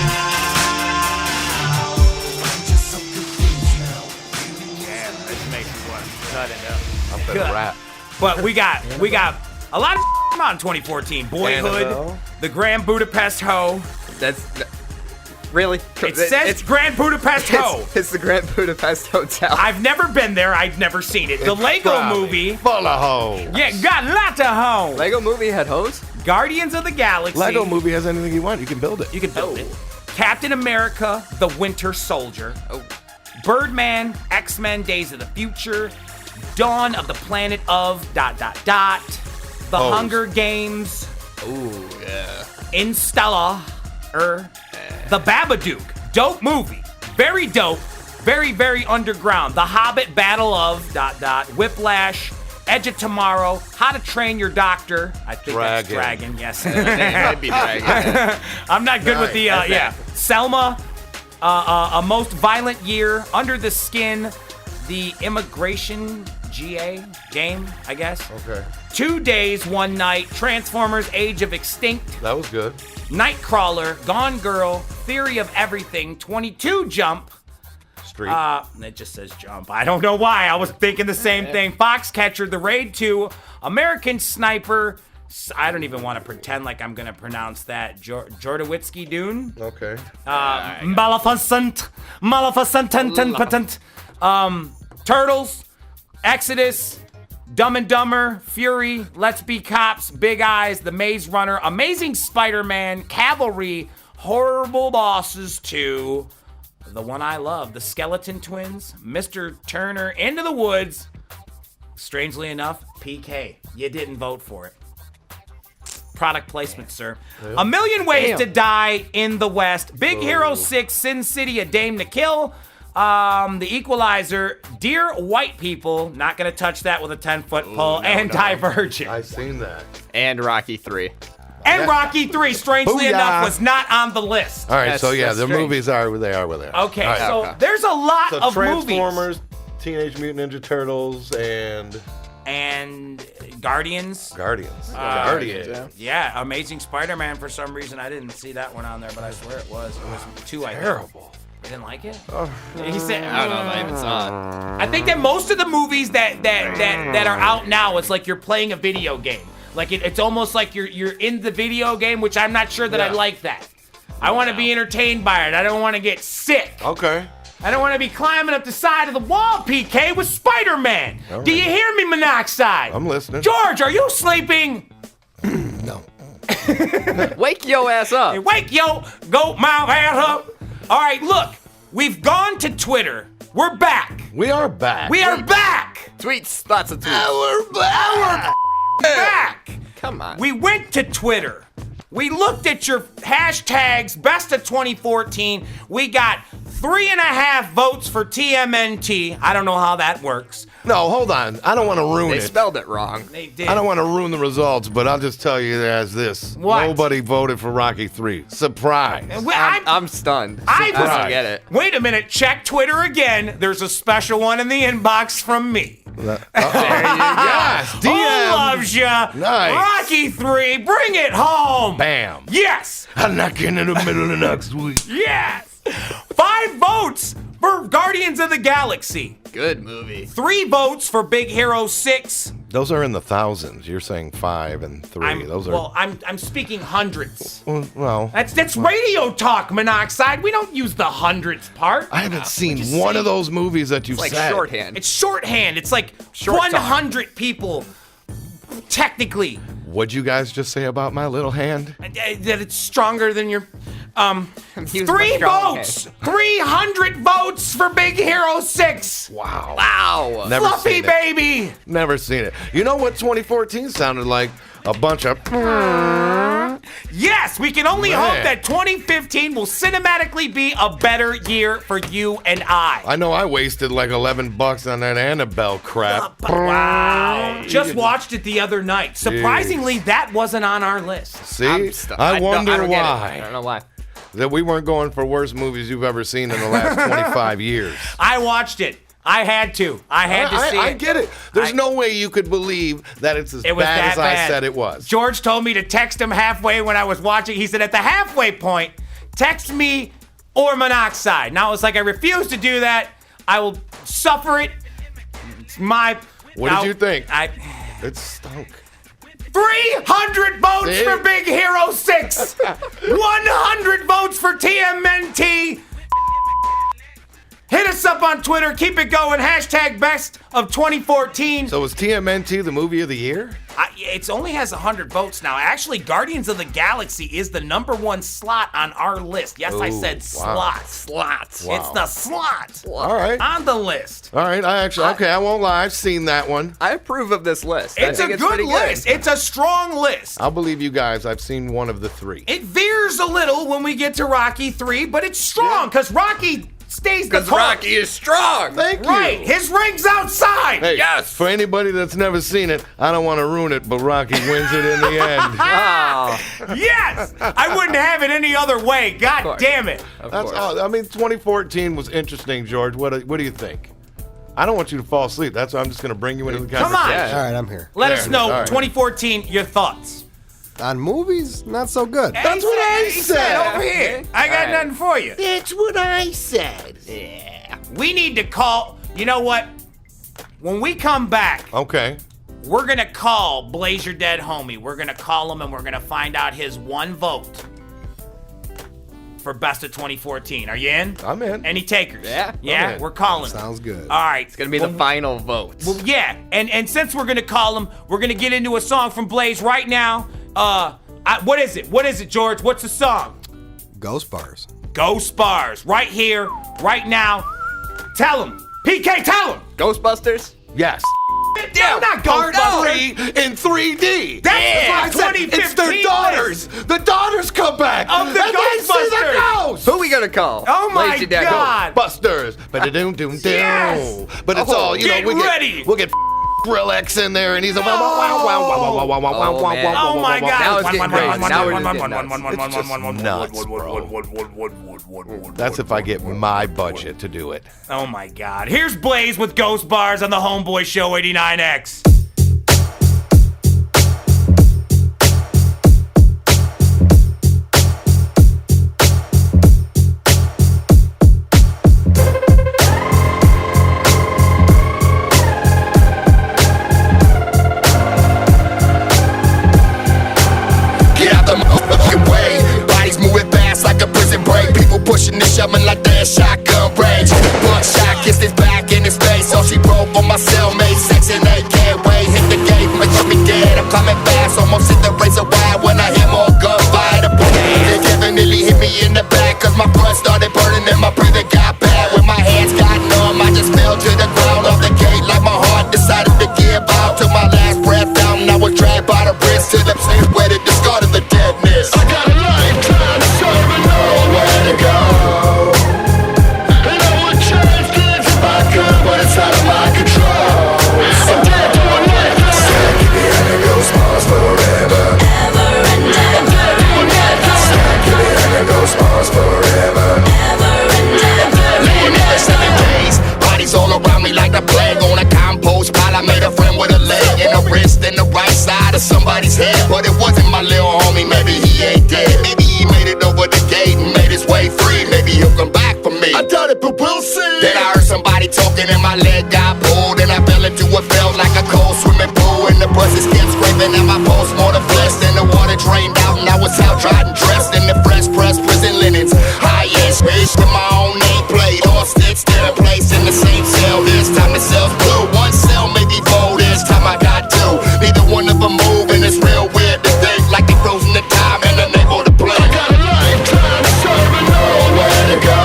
Speaker 1: I'm just so confused now.
Speaker 2: Yeah, this makes me want to cut it up.
Speaker 10: I'm gonna rap.
Speaker 2: But we got a lot of out in 2014. Boyhood, the Grand Budapest Ho.
Speaker 7: That's really.
Speaker 2: It says Grand Budapest Ho.
Speaker 7: It's the Grand Budapest Hotel.
Speaker 2: I've never been there. I've never seen it. The Lego movie.
Speaker 10: Full of hoes.
Speaker 2: Yeah, got lots of hoes.
Speaker 7: Lego movie had hoes?
Speaker 2: Guardians of the Galaxy.
Speaker 10: Lego movie has anything you want. You can build it.
Speaker 2: You can build it. Captain America, the Winter Soldier. Birdman, X-Men, Days of the Future. Dawn of the Planet of ... The Hunger Games.
Speaker 7: Ooh, yeah.
Speaker 2: Installa. The Babadook. Dope movie. Very dope. Very, very underground. The Hobbit, Battle of ... Whiplash. Edge of Tomorrow. How to Train Your Doctor. I think that's Dragon. Yes.
Speaker 7: It might be Dragon.
Speaker 2: I'm not good with the, yeah. Selma. A Most Violent Year. Under the Skin. The Immigration game, I guess.
Speaker 10: Okay.
Speaker 2: 2 Days, One Night, Transformers, Age of Extinct,
Speaker 10: That was good.
Speaker 2: Nightcrawler, Gone Girl, Theory of Everything, 22 Jump.
Speaker 10: Street.
Speaker 2: It just says Jump. I don't know why. I was thinking the same thing. Foxcatcher, The Raid 2, American Sniper. I don't even want to pretend like I'm going to pronounce that. Jordawitzki Dune.
Speaker 10: Okay.
Speaker 2: Maleficent. Turtles. Exodus, Dumb and Dumber, Fury, Let's Be Cops, Big Eyes, The Maze Runner, Amazing Spider-Man, Cavalry, Horrible Bosses 2, the one I love, The Skeleton Twins, Mr. Turner, Into the Woods. Strangely enough, PK, you didn't vote for it. Product placement, sir. A Million Ways to Die in the West, Big Hero 6, Sin City, A Dame to Kill, The Equalizer, Dear White People, not gonna touch that with a 10-foot pole, and Divergent.
Speaker 10: I've seen that.
Speaker 7: And Rocky 3.
Speaker 2: And Rocky 3, strangely
Speaker 10: Booyah.
Speaker 2: enough, was not on the list.
Speaker 10: All right,
Speaker 7: That's-
Speaker 10: so yeah,
Speaker 7: that's
Speaker 10: the
Speaker 7: strange.
Speaker 10: movies are where they are where they are.
Speaker 2: Okay,
Speaker 10: All right.
Speaker 2: so there's a lot
Speaker 10: So
Speaker 2: of
Speaker 10: Transformers,
Speaker 2: movies.
Speaker 10: Teenage Mutant Ninja Turtles, and
Speaker 2: And Guardians.
Speaker 10: Guardians.
Speaker 2: Yeah, Amazing Spider-Man, for some reason, I didn't see that one on there, but I swear it was. It was 2, I think.
Speaker 10: Terrible.
Speaker 2: You didn't like it? He said,
Speaker 7: I don't know if I even saw it.
Speaker 2: I think that most of the movies that are out now, it's like you're playing a video game. Like it's almost like you're in the video game, which I'm not sure that I like that. I want to be entertained by it. I don't want to get sick.
Speaker 10: Okay.
Speaker 2: I don't want to be climbing up the side of the wall, PK, with Spider-Man.
Speaker 10: All right.
Speaker 2: Do you hear me, Monoxide?
Speaker 10: I'm listening.
Speaker 2: George, are you sleeping?
Speaker 8: No.
Speaker 7: Wake your ass up.
Speaker 2: Hey, wake yo, goat mouth ass up. All right, look, we've gone to Twitter. We're back.
Speaker 10: We are back.
Speaker 2: We are back.
Speaker 7: Tweets, lots of tweets.
Speaker 10: Our
Speaker 2: back.
Speaker 7: Come on.
Speaker 2: We went to Twitter. We looked at your hashtags, best of 2014. We got 3.5 votes for TMNT. I don't know how that works.
Speaker 10: No, hold on. I don't want to ruin
Speaker 7: They
Speaker 10: it.
Speaker 7: spelled it wrong.
Speaker 2: They did.
Speaker 10: I don't want to ruin the results, but I'll just tell you as this.
Speaker 2: What?
Speaker 10: Nobody voted for Rocky 3. Surprise.
Speaker 7: I'm stunned. I don't get it.
Speaker 2: Wait a minute. Check Twitter again. There's a special one in the inbox from me.
Speaker 10: Yes,
Speaker 2: Who
Speaker 10: DM.
Speaker 2: loves ya?
Speaker 10: Nice.
Speaker 2: Rocky 3, bring it home.
Speaker 10: Bam.
Speaker 2: Yes.
Speaker 10: I'm knocking in the middle of next week.
Speaker 2: Yes. 5 votes for Guardians of the Galaxy.
Speaker 7: Good movie.
Speaker 2: 3 votes for Big Hero 6.
Speaker 10: Those are in the thousands. You're saying 5 and 3. Those are.
Speaker 2: I'm speaking hundreds.
Speaker 10: Well,
Speaker 2: That's radio talk, Monoxide. We don't use the hundreds part.
Speaker 10: I haven't seen one of those movies that you've
Speaker 7: It's like
Speaker 10: said.
Speaker 7: shorthand.
Speaker 2: It's shorthand. It's like
Speaker 7: Short talk.
Speaker 2: 100 people, technically.
Speaker 10: What'd you guys just say about my little hand?
Speaker 2: That it's stronger than your.
Speaker 7: Use
Speaker 2: 3
Speaker 7: my strong
Speaker 2: votes. 300 votes for Big Hero 6.
Speaker 10: Wow.
Speaker 7: Wow.
Speaker 10: Never
Speaker 2: Fluffy
Speaker 10: seen it.
Speaker 2: baby.
Speaker 10: Never seen it. You know what 2014 sounded like? A bunch of.
Speaker 2: Yes, we can only
Speaker 10: Man.
Speaker 2: hope that 2015 will cinematically be a better year for you and I.
Speaker 10: I know I wasted like $11 on that Annabelle crap.
Speaker 2: Wow. Just watched it the other night. Surprisingly, that wasn't on our list.
Speaker 10: See?
Speaker 7: I
Speaker 10: wonder
Speaker 7: don't get it.
Speaker 10: why.
Speaker 7: I don't know why.
Speaker 10: That we weren't going for worst movies you've ever seen in the last 25 years.
Speaker 2: I watched it. I had to. I had to see it.
Speaker 10: I get it. There's no way you could believe that it's as
Speaker 2: It was
Speaker 10: bad
Speaker 2: that
Speaker 10: as I
Speaker 2: bad.
Speaker 10: said it was.
Speaker 2: George told me to text him halfway when I was watching. He said, at the halfway point, text me or Monoxide. Now, it's like, I refuse to do that. I will suffer it. It's my...
Speaker 10: What did you think?
Speaker 2: I...
Speaker 10: It stunk.
Speaker 2: 300 votes
Speaker 10: See?
Speaker 2: for Big Hero 6. 100 votes for TMNT. Hit us up on Twitter. Keep it going. Hashtag best of 2014.
Speaker 10: So was TMNT the movie of the year?
Speaker 2: It only has 100 votes now. Actually, Guardians of the Galaxy is the #1 slot on our list. Yes, I said
Speaker 10: wow.
Speaker 2: slots.
Speaker 10: Wow.
Speaker 2: It's the slot
Speaker 10: All right.
Speaker 2: on the list.
Speaker 10: All right. I won't lie. I've seen that one.
Speaker 7: I approve of this list.
Speaker 2: It's a good list. It's a strong list.
Speaker 10: I'll believe you guys. I've seen one of the 3.
Speaker 2: It veers a little when we get to Rocky 3, but it's strong because Rocky stays the
Speaker 7: Because
Speaker 2: course.
Speaker 7: Rocky is strong.
Speaker 10: Thank you.
Speaker 2: Right, his ring's outside.
Speaker 10: Hey,
Speaker 7: Yes.
Speaker 10: For anybody that's never seen it, I don't want to ruin it, but Rocky wins it in the end.
Speaker 7: Oh,
Speaker 2: Yes, I wouldn't have it any other way. God
Speaker 7: course.
Speaker 2: damn it.
Speaker 7: of
Speaker 10: That's
Speaker 7: course.
Speaker 10: all. I mean, 2014 was interesting, George. What do you think? I don't want you to fall asleep. That's why I'm just going to bring you into the
Speaker 2: Come on.
Speaker 10: conversation.
Speaker 8: All right, I'm here.
Speaker 2: Let
Speaker 10: There.
Speaker 2: us know,
Speaker 10: All right.
Speaker 2: 2014, your thoughts.
Speaker 8: On movies, not so good.
Speaker 10: That's what I
Speaker 2: He
Speaker 10: said.
Speaker 2: over here. I got
Speaker 7: All right.
Speaker 2: nothing for you.
Speaker 10: That's what I said.
Speaker 2: We need to call. You know what? When we come back,
Speaker 10: Okay.
Speaker 2: we're going to call Blaze Your Dead Homie. We're going to call him and we're going to find out his one vote for best of 2014. Are you in?
Speaker 10: I'm in.
Speaker 2: Any takers?
Speaker 7: Yeah, I'm
Speaker 2: Yeah,
Speaker 10: in.
Speaker 2: we're calling.
Speaker 8: Sounds good.
Speaker 2: All right.
Speaker 7: It's going to be the final vote.
Speaker 2: Well, yeah, and since we're gonna call him, we're gonna get into a song from Blaze right now. What is it? What is it, George? What's the song?
Speaker 8: Ghost Bars.
Speaker 2: Ghost Bars, right here, right now. Tell him, PK, tell him.
Speaker 7: Ghostbusters?
Speaker 10: Yes.
Speaker 2: Yeah, not
Speaker 10: Part
Speaker 2: Ghostbusters.
Speaker 10: 3 in 3D.
Speaker 2: That's
Speaker 10: I
Speaker 2: the
Speaker 10: said,
Speaker 2: 2015
Speaker 10: it's their daughters.
Speaker 2: list.
Speaker 10: The daughters come back.
Speaker 2: Of the
Speaker 10: and they see the
Speaker 2: Ghostbusters.
Speaker 10: ghosts.
Speaker 7: Who we going to call?
Speaker 2: Oh my
Speaker 7: Lazy Dad
Speaker 2: God.
Speaker 10: Busters. But-a-doom, doom, doom.
Speaker 2: Yes.
Speaker 10: But it's all, you
Speaker 2: Get
Speaker 10: know,
Speaker 2: ready.
Speaker 10: We'll get Skrillex in there, and he's a wow,
Speaker 2: Oh,
Speaker 7: man.
Speaker 2: Oh my God.
Speaker 7: Now it's getting crazy. Now we're just getting
Speaker 10: nuts, bro. That's if I get my budget to do it.
Speaker 2: Oh my God. Here's Blaze with Ghost Bars on the Homeboy Show 89X.
Speaker 3: Get out the motherfucking way. Bodies moving fast like a prison break. People pushing and shoving like they're shotgun range. Buckshot kissed his back in his face. So she broke for my cellmate. Sex and they can't wait. head, but it wasn't my little homie. Maybe he ain't dead. Maybe he made it over the gate and made his way free. Maybe he'll come back for me. I doubt it, but we'll see. Then I heard somebody talking and my leg got pulled, and I fell into what felt like a cold swimming pool. And the buses kept scraping at my post-mortem flesh. Then the water drained out and I was out dried and dressed in the fresh pressed prison linens. High-end space with my own nameplate. All sticks still in place in the same cell. This time the cell's blue. One cell, maybe four. This time I got two. Neither one of them move, and it's real weird to think like they frozen the time and unable to play. I got a lifetime to serve and nowhere to go.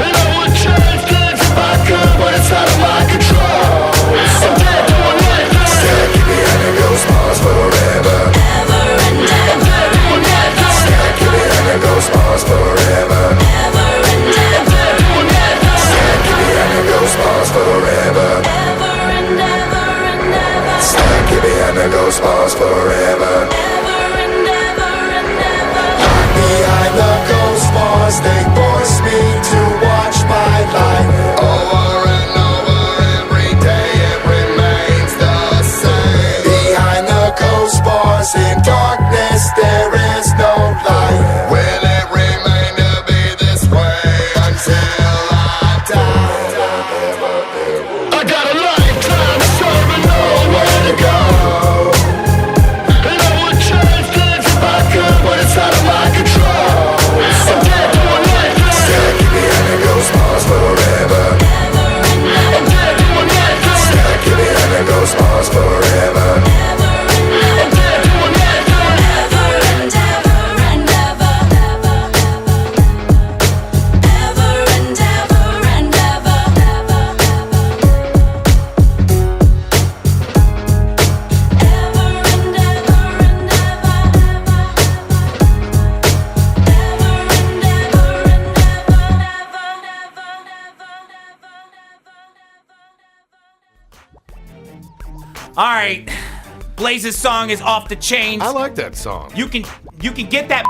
Speaker 3: And I would change things if I could, but it's out of my control. I'm dead to a life. Stack it behind the ghost bars forever. Ever and ever and ever. Stack it behind the ghost bars forever. Ever and ever and ever. Stack it behind the ghost bars forever. Ever and ever and ever. Stack it behind the ghost bars forever. Ever and ever and ever. Behind the ghost bars, they force me to watch my life over and over. Every day it remains the same. Behind the ghost bars, in darkness there is no light. Will it remain to be this way until I die? I got a lifetime to serve and nowhere to go. And I would change things if I could, but it's out of my control. I'm dead to a life. Stack it behind the ghost bars forever. I'm dead to a life. Stack it behind the ghost bars forever. I'm dead to a life. Ever and ever and ever. Ever and ever and ever.
Speaker 2: All right, Blaze's song is off the chains.
Speaker 10: I like that song.
Speaker 2: You can get that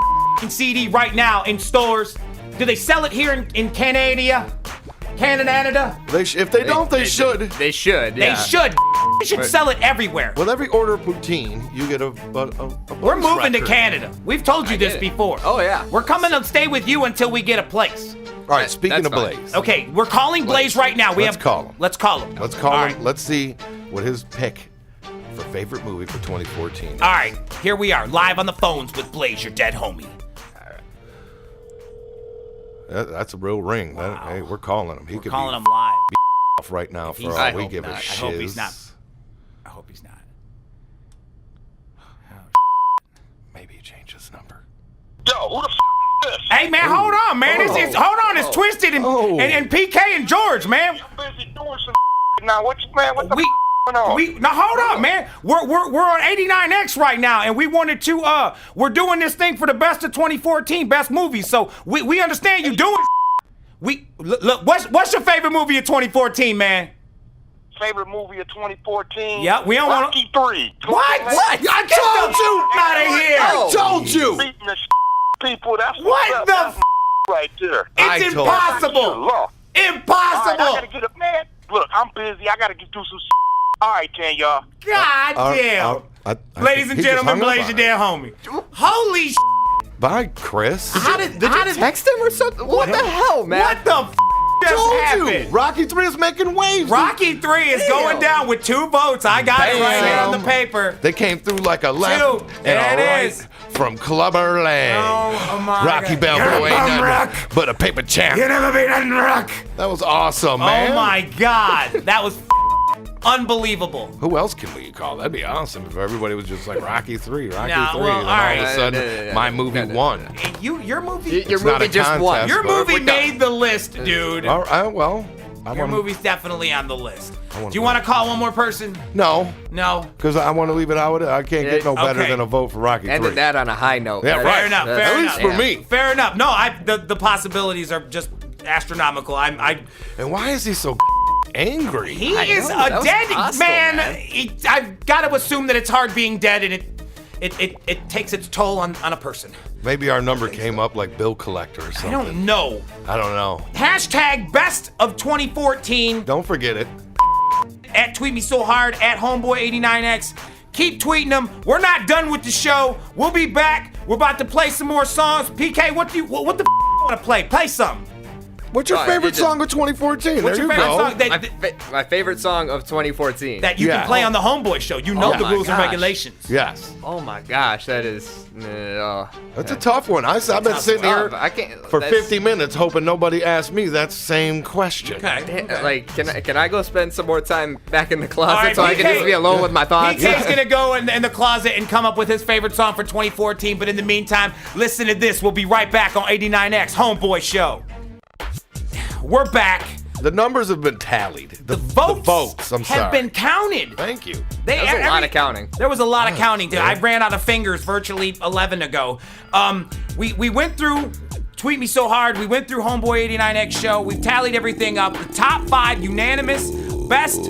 Speaker 2: CD right now in stores. Do they sell it here in Canada? Canada?
Speaker 10: If they don't, they should.
Speaker 7: They should.
Speaker 2: They should. They should sell it everywhere.
Speaker 10: With every order of poutine, you get a
Speaker 2: We're moving to
Speaker 10: record.
Speaker 2: Canada. We've told you this before.
Speaker 7: Oh, yeah.
Speaker 2: We're coming to stay with you until we get a place.
Speaker 10: All right, speaking
Speaker 7: That's
Speaker 10: of
Speaker 7: fine.
Speaker 10: Blaze.
Speaker 2: Okay, we're calling Blaze right now.
Speaker 10: Let's call him.
Speaker 2: Let's call him.
Speaker 10: Let's call
Speaker 2: All
Speaker 10: him.
Speaker 2: right.
Speaker 10: Let's see what his pick for favorite movie for 2014 is.
Speaker 2: All right, here we are, live on the phones with Blaze, your dead homie.
Speaker 10: That's a real ring. Hey, we're calling him.
Speaker 2: We're calling him live.
Speaker 10: Off right now for
Speaker 2: he's-
Speaker 10: all
Speaker 2: I
Speaker 10: we
Speaker 2: hope
Speaker 10: give a
Speaker 2: not.
Speaker 10: shiz.
Speaker 2: I hope he's not. I hope he's not.
Speaker 10: Maybe he changed his number.
Speaker 12: Yo, who the is this?
Speaker 2: Hey man, hold on, man. It's hold on. It's Twiztid and PK and George, man.
Speaker 12: I'm busy doing some now. What the going on?
Speaker 2: Now hold on, man. We're on 89X right now, and we wanted to we're doing this thing for the best of 2014, best movies. So we understand you doing. Look. What's your favorite movie of 2014, man?
Speaker 12: Favorite movie of 2014?
Speaker 2: Yeah, we don't want to.
Speaker 12: Rocky 3.
Speaker 2: What? I told you out of here.
Speaker 10: I told you.
Speaker 12: Beating the people. That's
Speaker 2: What the
Speaker 12: that's right there.
Speaker 2: It's impossible. Impossible.
Speaker 12: I gotta get up, man. Look, I'm busy. I gotta get through some. All right, then, y'all.
Speaker 2: God damn. Ladies and gentlemen, Blaze, your dead homie. Holy
Speaker 10: Bye, Chris.
Speaker 2: How did
Speaker 7: text him or something? What the hell, man?
Speaker 2: What the just happened?
Speaker 10: Rocky 3 is making waves.
Speaker 2: Rocky 3 is going down with 2 votes. I got it right here on the paper.
Speaker 10: They came through like a left and
Speaker 2: There
Speaker 10: a
Speaker 2: it
Speaker 10: right
Speaker 2: is.
Speaker 10: from Clubber Lang.
Speaker 2: Oh my
Speaker 10: Rocky
Speaker 2: God.
Speaker 10: Balboa
Speaker 2: You're a
Speaker 10: ain't
Speaker 2: bum
Speaker 10: nothing
Speaker 2: rock.
Speaker 10: but a paper champ.
Speaker 2: You never beat nothing, Rock.
Speaker 10: That was awesome, man.
Speaker 2: Oh my God. That was unbelievable.
Speaker 10: Who else can we call? That'd be awesome if everybody was just like Rocky 3, Rocky 3.
Speaker 2: Nah, well,
Speaker 10: and
Speaker 2: all
Speaker 10: all
Speaker 2: right.
Speaker 10: of a sudden, my movie won.
Speaker 2: Your movie
Speaker 10: It's not a contest,
Speaker 2: Your
Speaker 10: but-
Speaker 2: movie made the list, dude.
Speaker 10: All right, well,
Speaker 2: Your movie's definitely on the list. Do you want to call one more person?
Speaker 10: No.
Speaker 2: No.
Speaker 10: Because I want to leave it out. I can't get no better
Speaker 2: Okay.
Speaker 10: than a vote for Rocky 3.
Speaker 7: Ended that on a high note.
Speaker 10: Yeah,
Speaker 2: Fair
Speaker 10: right.
Speaker 2: enough. Fair
Speaker 10: At
Speaker 2: enough.
Speaker 10: least for me.
Speaker 2: Fair enough. No, the possibilities are just astronomical.
Speaker 10: And why is he so angry?
Speaker 2: He is a dead man. I've got to assume that it's hard being dead, and it takes its toll on a person.
Speaker 10: Maybe our number came up like bill collector or something.
Speaker 2: I don't know.
Speaker 10: I don't know.
Speaker 2: Hashtag best of 2014.
Speaker 10: Don't forget it.
Speaker 2: At Tweet Me So Hard, at Homeboy89X. Keep tweeting them. We're not done with the show. We'll be back. We're about to play some more songs. PK, what the want to play? Play something.
Speaker 10: What's your favorite song of 2014?
Speaker 2: What's your favorite song?
Speaker 7: My favorite song of 2014.
Speaker 2: That you can play on the Homeboy Show. You know the rules and regulations.
Speaker 10: Yes.
Speaker 7: Oh my gosh, that is.
Speaker 10: That's a tough one. I've been sitting here for 50 minutes hoping nobody asked me that same question.
Speaker 2: Okay.
Speaker 7: Like, can I go spend some more time back in the closet so I can just be alone with my thoughts?
Speaker 2: PK's gonna go in the closet and come up with his favorite song for 2014. But in the meantime, listen to this. We'll be right back on 89X Homeboy Show. We're back.
Speaker 10: The numbers have been tallied.
Speaker 2: The votes
Speaker 10: I'm sorry.
Speaker 2: have been counted.
Speaker 10: Thank you.
Speaker 7: That was a lot of counting.
Speaker 2: There was a lot of counting. I ran out of fingers virtually 11 ago. We went through Tweet Me So Hard. We went through Homeboy 89X Show. We've tallied everything up. The top 5 unanimous best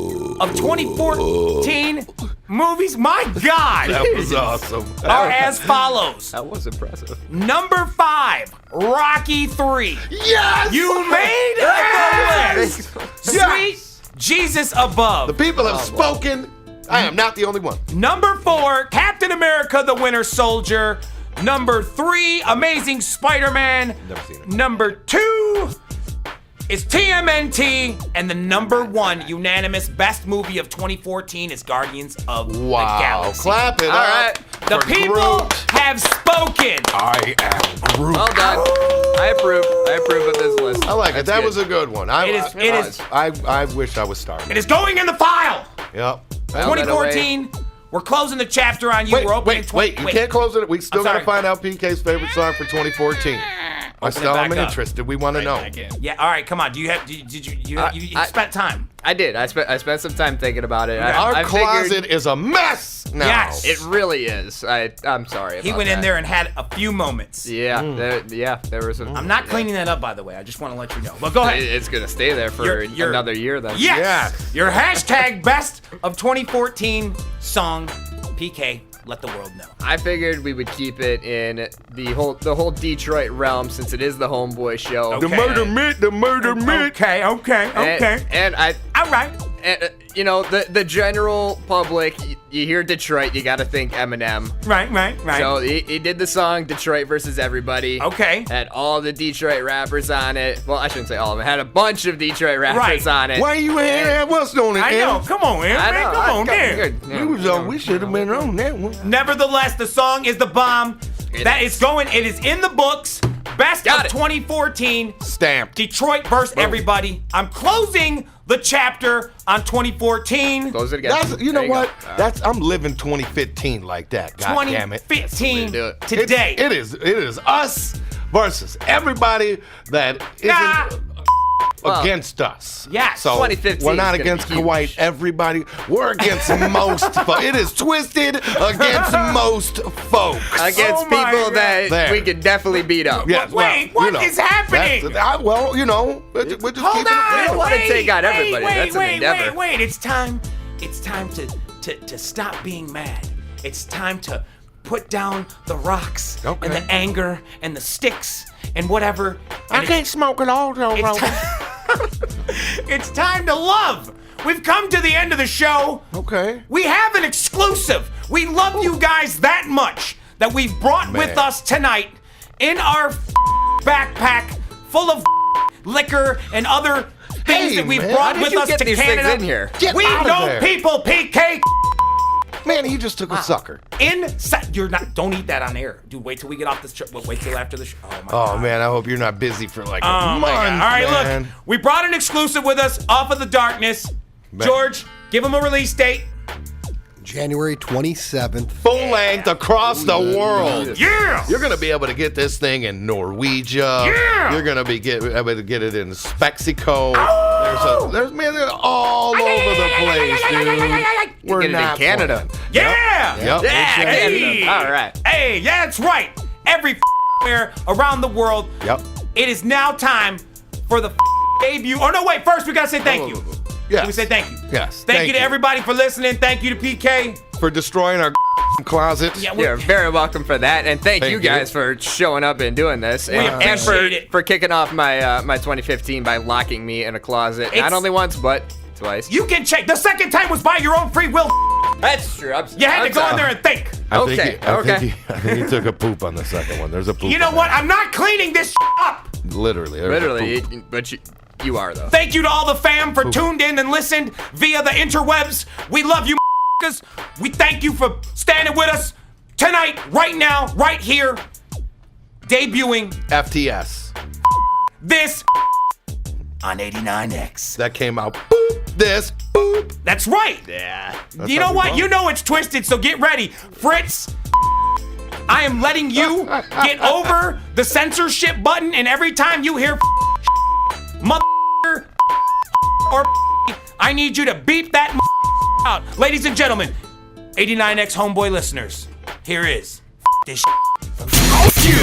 Speaker 2: of 2014 movies. My God.
Speaker 10: That was awesome.
Speaker 2: Are as follows.
Speaker 7: That was impressive.
Speaker 2: Number 5, Rocky 3.
Speaker 10: Yes!
Speaker 2: You made the list.
Speaker 10: Yes!
Speaker 2: Sweet Jesus above.
Speaker 10: The people have spoken. I am not the only one.
Speaker 2: Number 4, Captain America the Winter Soldier. Number 3, Amazing Spider-Man.
Speaker 10: Never seen it.
Speaker 2: Number 2 is TMNT. And the number 1 unanimous best movie of 2014 is Guardians of the Galaxy.
Speaker 10: Clap it
Speaker 2: All right. The
Speaker 10: for
Speaker 2: people
Speaker 10: Groot.
Speaker 2: have spoken.
Speaker 10: I am Groot.
Speaker 7: Well done. I approve of this list.
Speaker 10: I like it.
Speaker 7: That's
Speaker 10: That
Speaker 7: good.
Speaker 10: was a good one. I wish I was starting.
Speaker 2: It is going in the file.
Speaker 10: Yep.
Speaker 2: 2014. We're closing the chapter on you. We're opening
Speaker 10: Wait. You can't close it. We still
Speaker 2: I'm
Speaker 10: got to
Speaker 2: sorry.
Speaker 10: find out PK's favorite song for 2014. I still am
Speaker 2: back up.
Speaker 10: interested. We want to know.
Speaker 2: Yeah. All right. Come on. Do you have? Did you spent time?
Speaker 7: I did. I spent some time thinking about it.
Speaker 10: Our closet is a mess now.
Speaker 2: Yes.
Speaker 7: It really is. I'm sorry.
Speaker 2: He
Speaker 7: about
Speaker 2: went in
Speaker 7: that.
Speaker 2: there and had a few moments.
Speaker 7: Yeah. There was.
Speaker 2: I'm not cleaning that up, by the way. I just want to let you know. But go ahead.
Speaker 7: It's gonna stay there for another year then.
Speaker 2: Yes. Your hashtag best of 2014 song, PK. Let the world know.
Speaker 7: I figured we would keep it in the whole Detroit realm since it is the Homeboy Show.
Speaker 2: Okay.
Speaker 10: The murder myth.
Speaker 2: Okay.
Speaker 7: And I.
Speaker 2: All right.
Speaker 7: And, you know, the general public, you hear Detroit, you gotta think Eminem.
Speaker 2: Right.
Speaker 7: So he did the song Detroit versus Everybody.
Speaker 2: Okay.
Speaker 7: Had all the Detroit rappers on it. Well, I shouldn't say all of them. Had a bunch of Detroit rappers on it.
Speaker 10: Why you ain't had what's on it?
Speaker 2: I know. Come on, man.
Speaker 7: I know.
Speaker 2: Come on, man.
Speaker 10: We should have been on that one.
Speaker 2: Nevertheless, the song is the bomb. It is in the books. Best of 2014.
Speaker 10: Stamped.
Speaker 2: Detroit versus Everybody. I'm closing the chapter on 2014.
Speaker 7: Close it again.
Speaker 10: You know what? I'm living 2015 like that. God damn it.
Speaker 2: 2015 today.
Speaker 10: It is us versus everybody that isn't against us.
Speaker 2: Yes.
Speaker 10: So
Speaker 7: 2015
Speaker 10: we're not
Speaker 7: is gonna
Speaker 10: against
Speaker 7: be huge.
Speaker 10: quite everybody. We're against most folks. It is Twiztid against most folks.
Speaker 7: Against people that we could definitely beat up.
Speaker 10: Yes,
Speaker 2: Wait, what is happening?
Speaker 10: We're just
Speaker 2: Hold
Speaker 10: keeping
Speaker 2: on.
Speaker 10: it
Speaker 7: I don't
Speaker 10: real.
Speaker 7: want to take out everybody. That's an endeavor.
Speaker 2: Wait. It's time to stop being mad. It's time to put down the rocks and the anger and the sticks and whatever.
Speaker 10: I can't smoke it all, though.
Speaker 2: It's time to love. We've come to the end of the show.
Speaker 10: Okay.
Speaker 2: We have an exclusive. We love you guys that much that we've brought with us tonight in our backpack full of liquor and other things that we've brought
Speaker 7: How did
Speaker 2: with
Speaker 7: you
Speaker 2: us
Speaker 7: get
Speaker 2: to
Speaker 7: these
Speaker 2: Canada.
Speaker 7: things in here?
Speaker 10: Get
Speaker 2: We
Speaker 10: out of
Speaker 2: know
Speaker 10: there.
Speaker 2: people, PK.
Speaker 10: Man, he just took a sucker.
Speaker 2: You're not. Don't eat that on air, dude. Wait till we get off this trip. Wait till after the show. Oh my God.
Speaker 10: Man, I hope you're not busy for like a
Speaker 2: Oh
Speaker 10: month.
Speaker 2: my God. All right,
Speaker 10: man.
Speaker 2: look. We brought an exclusive with us off of the darkness. George, give him a release date.
Speaker 8: January 27th.
Speaker 10: Full length across the world.
Speaker 2: Yeah.
Speaker 10: You're gonna be able to get this thing in Norwegia.
Speaker 2: Yeah.
Speaker 10: You're gonna be able to get it in Spexico.
Speaker 2: Oh.
Speaker 10: There's all over the place, dude. We're
Speaker 7: Get it in
Speaker 10: not
Speaker 7: Canada.
Speaker 10: playing.
Speaker 2: Yeah.
Speaker 10: Yep.
Speaker 2: Yeah. Hey.
Speaker 7: All right.
Speaker 2: Hey, yeah, that's right. Everywhere around the world.
Speaker 10: Yep.
Speaker 2: It is now time for the debut. Oh no, wait. First, we gotta say thank you.
Speaker 10: Yes.
Speaker 2: Can we say thank you?
Speaker 10: Yes.
Speaker 2: Thank you to everybody for listening. Thank you to PK.
Speaker 10: for destroying our closets.
Speaker 2: Yeah,
Speaker 7: You're very welcome for that, and thank you guys for showing up and doing this, and
Speaker 2: appreciate it.
Speaker 7: for kicking off my my 2015 by locking me in a closet, not only once but twice.
Speaker 2: You can check. The second time was by your own free will.
Speaker 7: That's true.
Speaker 2: You had to go in there and think.
Speaker 10: I think he took a poop on the second one. There's a poop.
Speaker 2: You know what? I'm not cleaning this up.
Speaker 10: Literally.
Speaker 7: But you are, though.
Speaker 2: Thank you to all the fam for tuned in and listened via the interwebs. We love you, motherfuckers. We thank you for standing with us tonight, right now, right here. Debuting
Speaker 10: FTS.
Speaker 2: This on 89X.
Speaker 10: That came out. Boop, this. Boop.
Speaker 2: That's right.
Speaker 7: Yeah.
Speaker 2: You know what? You know it's twisted, so get ready. Fritz, I am letting you get over the censorship button, and every time you hear mother or I need you to beep that out. Ladies and gentlemen, 89X homeboy listeners, here is this
Speaker 1: Off you,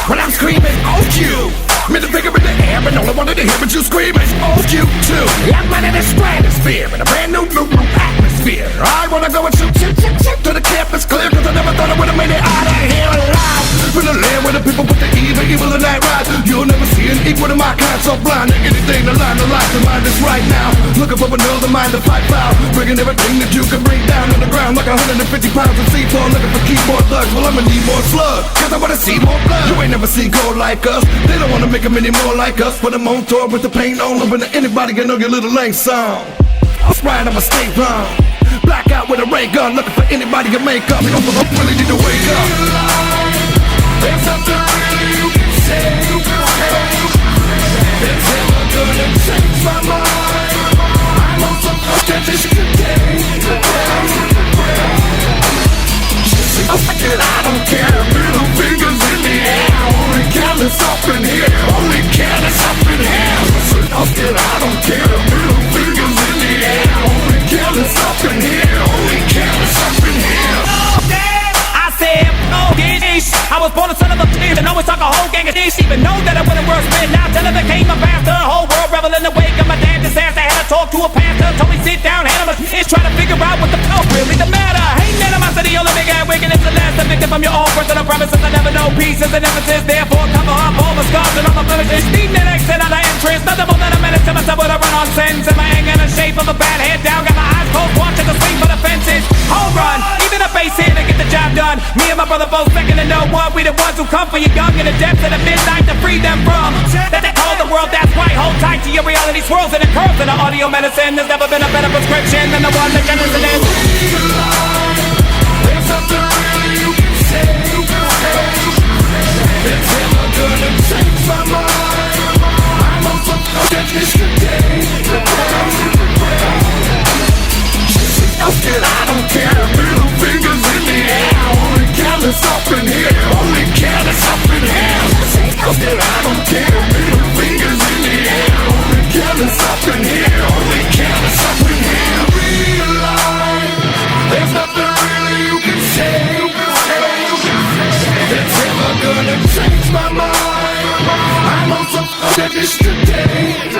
Speaker 1: when I'm screaming, off you. Middle finger in the air, but no one wanted to hear but you screaming. Off you too. I'm running this stratosphere in a brand new atmosphere. I wanna go and shoot to the campus clear, cause I never thought I would've made it out of here alive. From the land where the people put the evil and night ride. You'll never see an equal to my kind, so blind to anything to line the life to mind is right now. Looking for another mind to fight foul, bringing everything that you can bring down on the ground like 150 pounds of C4. Looking for keyboard thugs, well I'ma need more slugs, cause I wanna see more blood. You ain't never seen gold like us. They don't wanna make them any more like us. Put them on tour with the paint on them, and anybody can know your little lane song. That's right, I'ma stay wrong. Black out with a ray gun, looking for anybody to make up. You really need to wake up. There's something really you can say. It's never gonna change my mind. I'm on some fetish today. I don't care, middle fingers in the air. Only careless up in here. Only careless up in here. I don't care, middle fingers in the air. Only careless up in here. Only careless up in here.
Speaker 2: I said, oh, this. I was born a son of a bitch and always talk a whole gang of this. Even know that I wouldn't work spit. Now till I became a pastor. Whole world revel in the wake of my damn disaster. Had to talk to a pastor. Told me sit down, hand him a snitch. Trying to figure out what the fuck really the matter. Hate animosity, only big ass wicked is the last. A victim from your own personal promises. I never know peace is an emphasis. Therefore cover up all my scars and all my blemishes. Steam that exit out of entrance. Nothing more than a minute to myself with a run on sentence. And my anger in the shape of a bad head down. Got my eyes closed watching the swing for the fences. Home run, even a base hit to get the job done. Me and my brother both second to no one. We the ones who come for you young in the depths of the midnight to free them from that they call the world. That's why hold tight to your reality swirls and it curls in the audio medicine. There's never been a better prescription than the one that Genesis is.
Speaker 1: There's something really you can say. It's never gonna change my mind. I'm on some fetish today. I don't care, middle fingers in the air. Only careless up in here. Only careless up in here. I don't care, middle fingers in the air. Only careless up in here. Only careless up in here. Realize there's nothing really you can say. It's never gonna change my mind. I'm on some fetish today.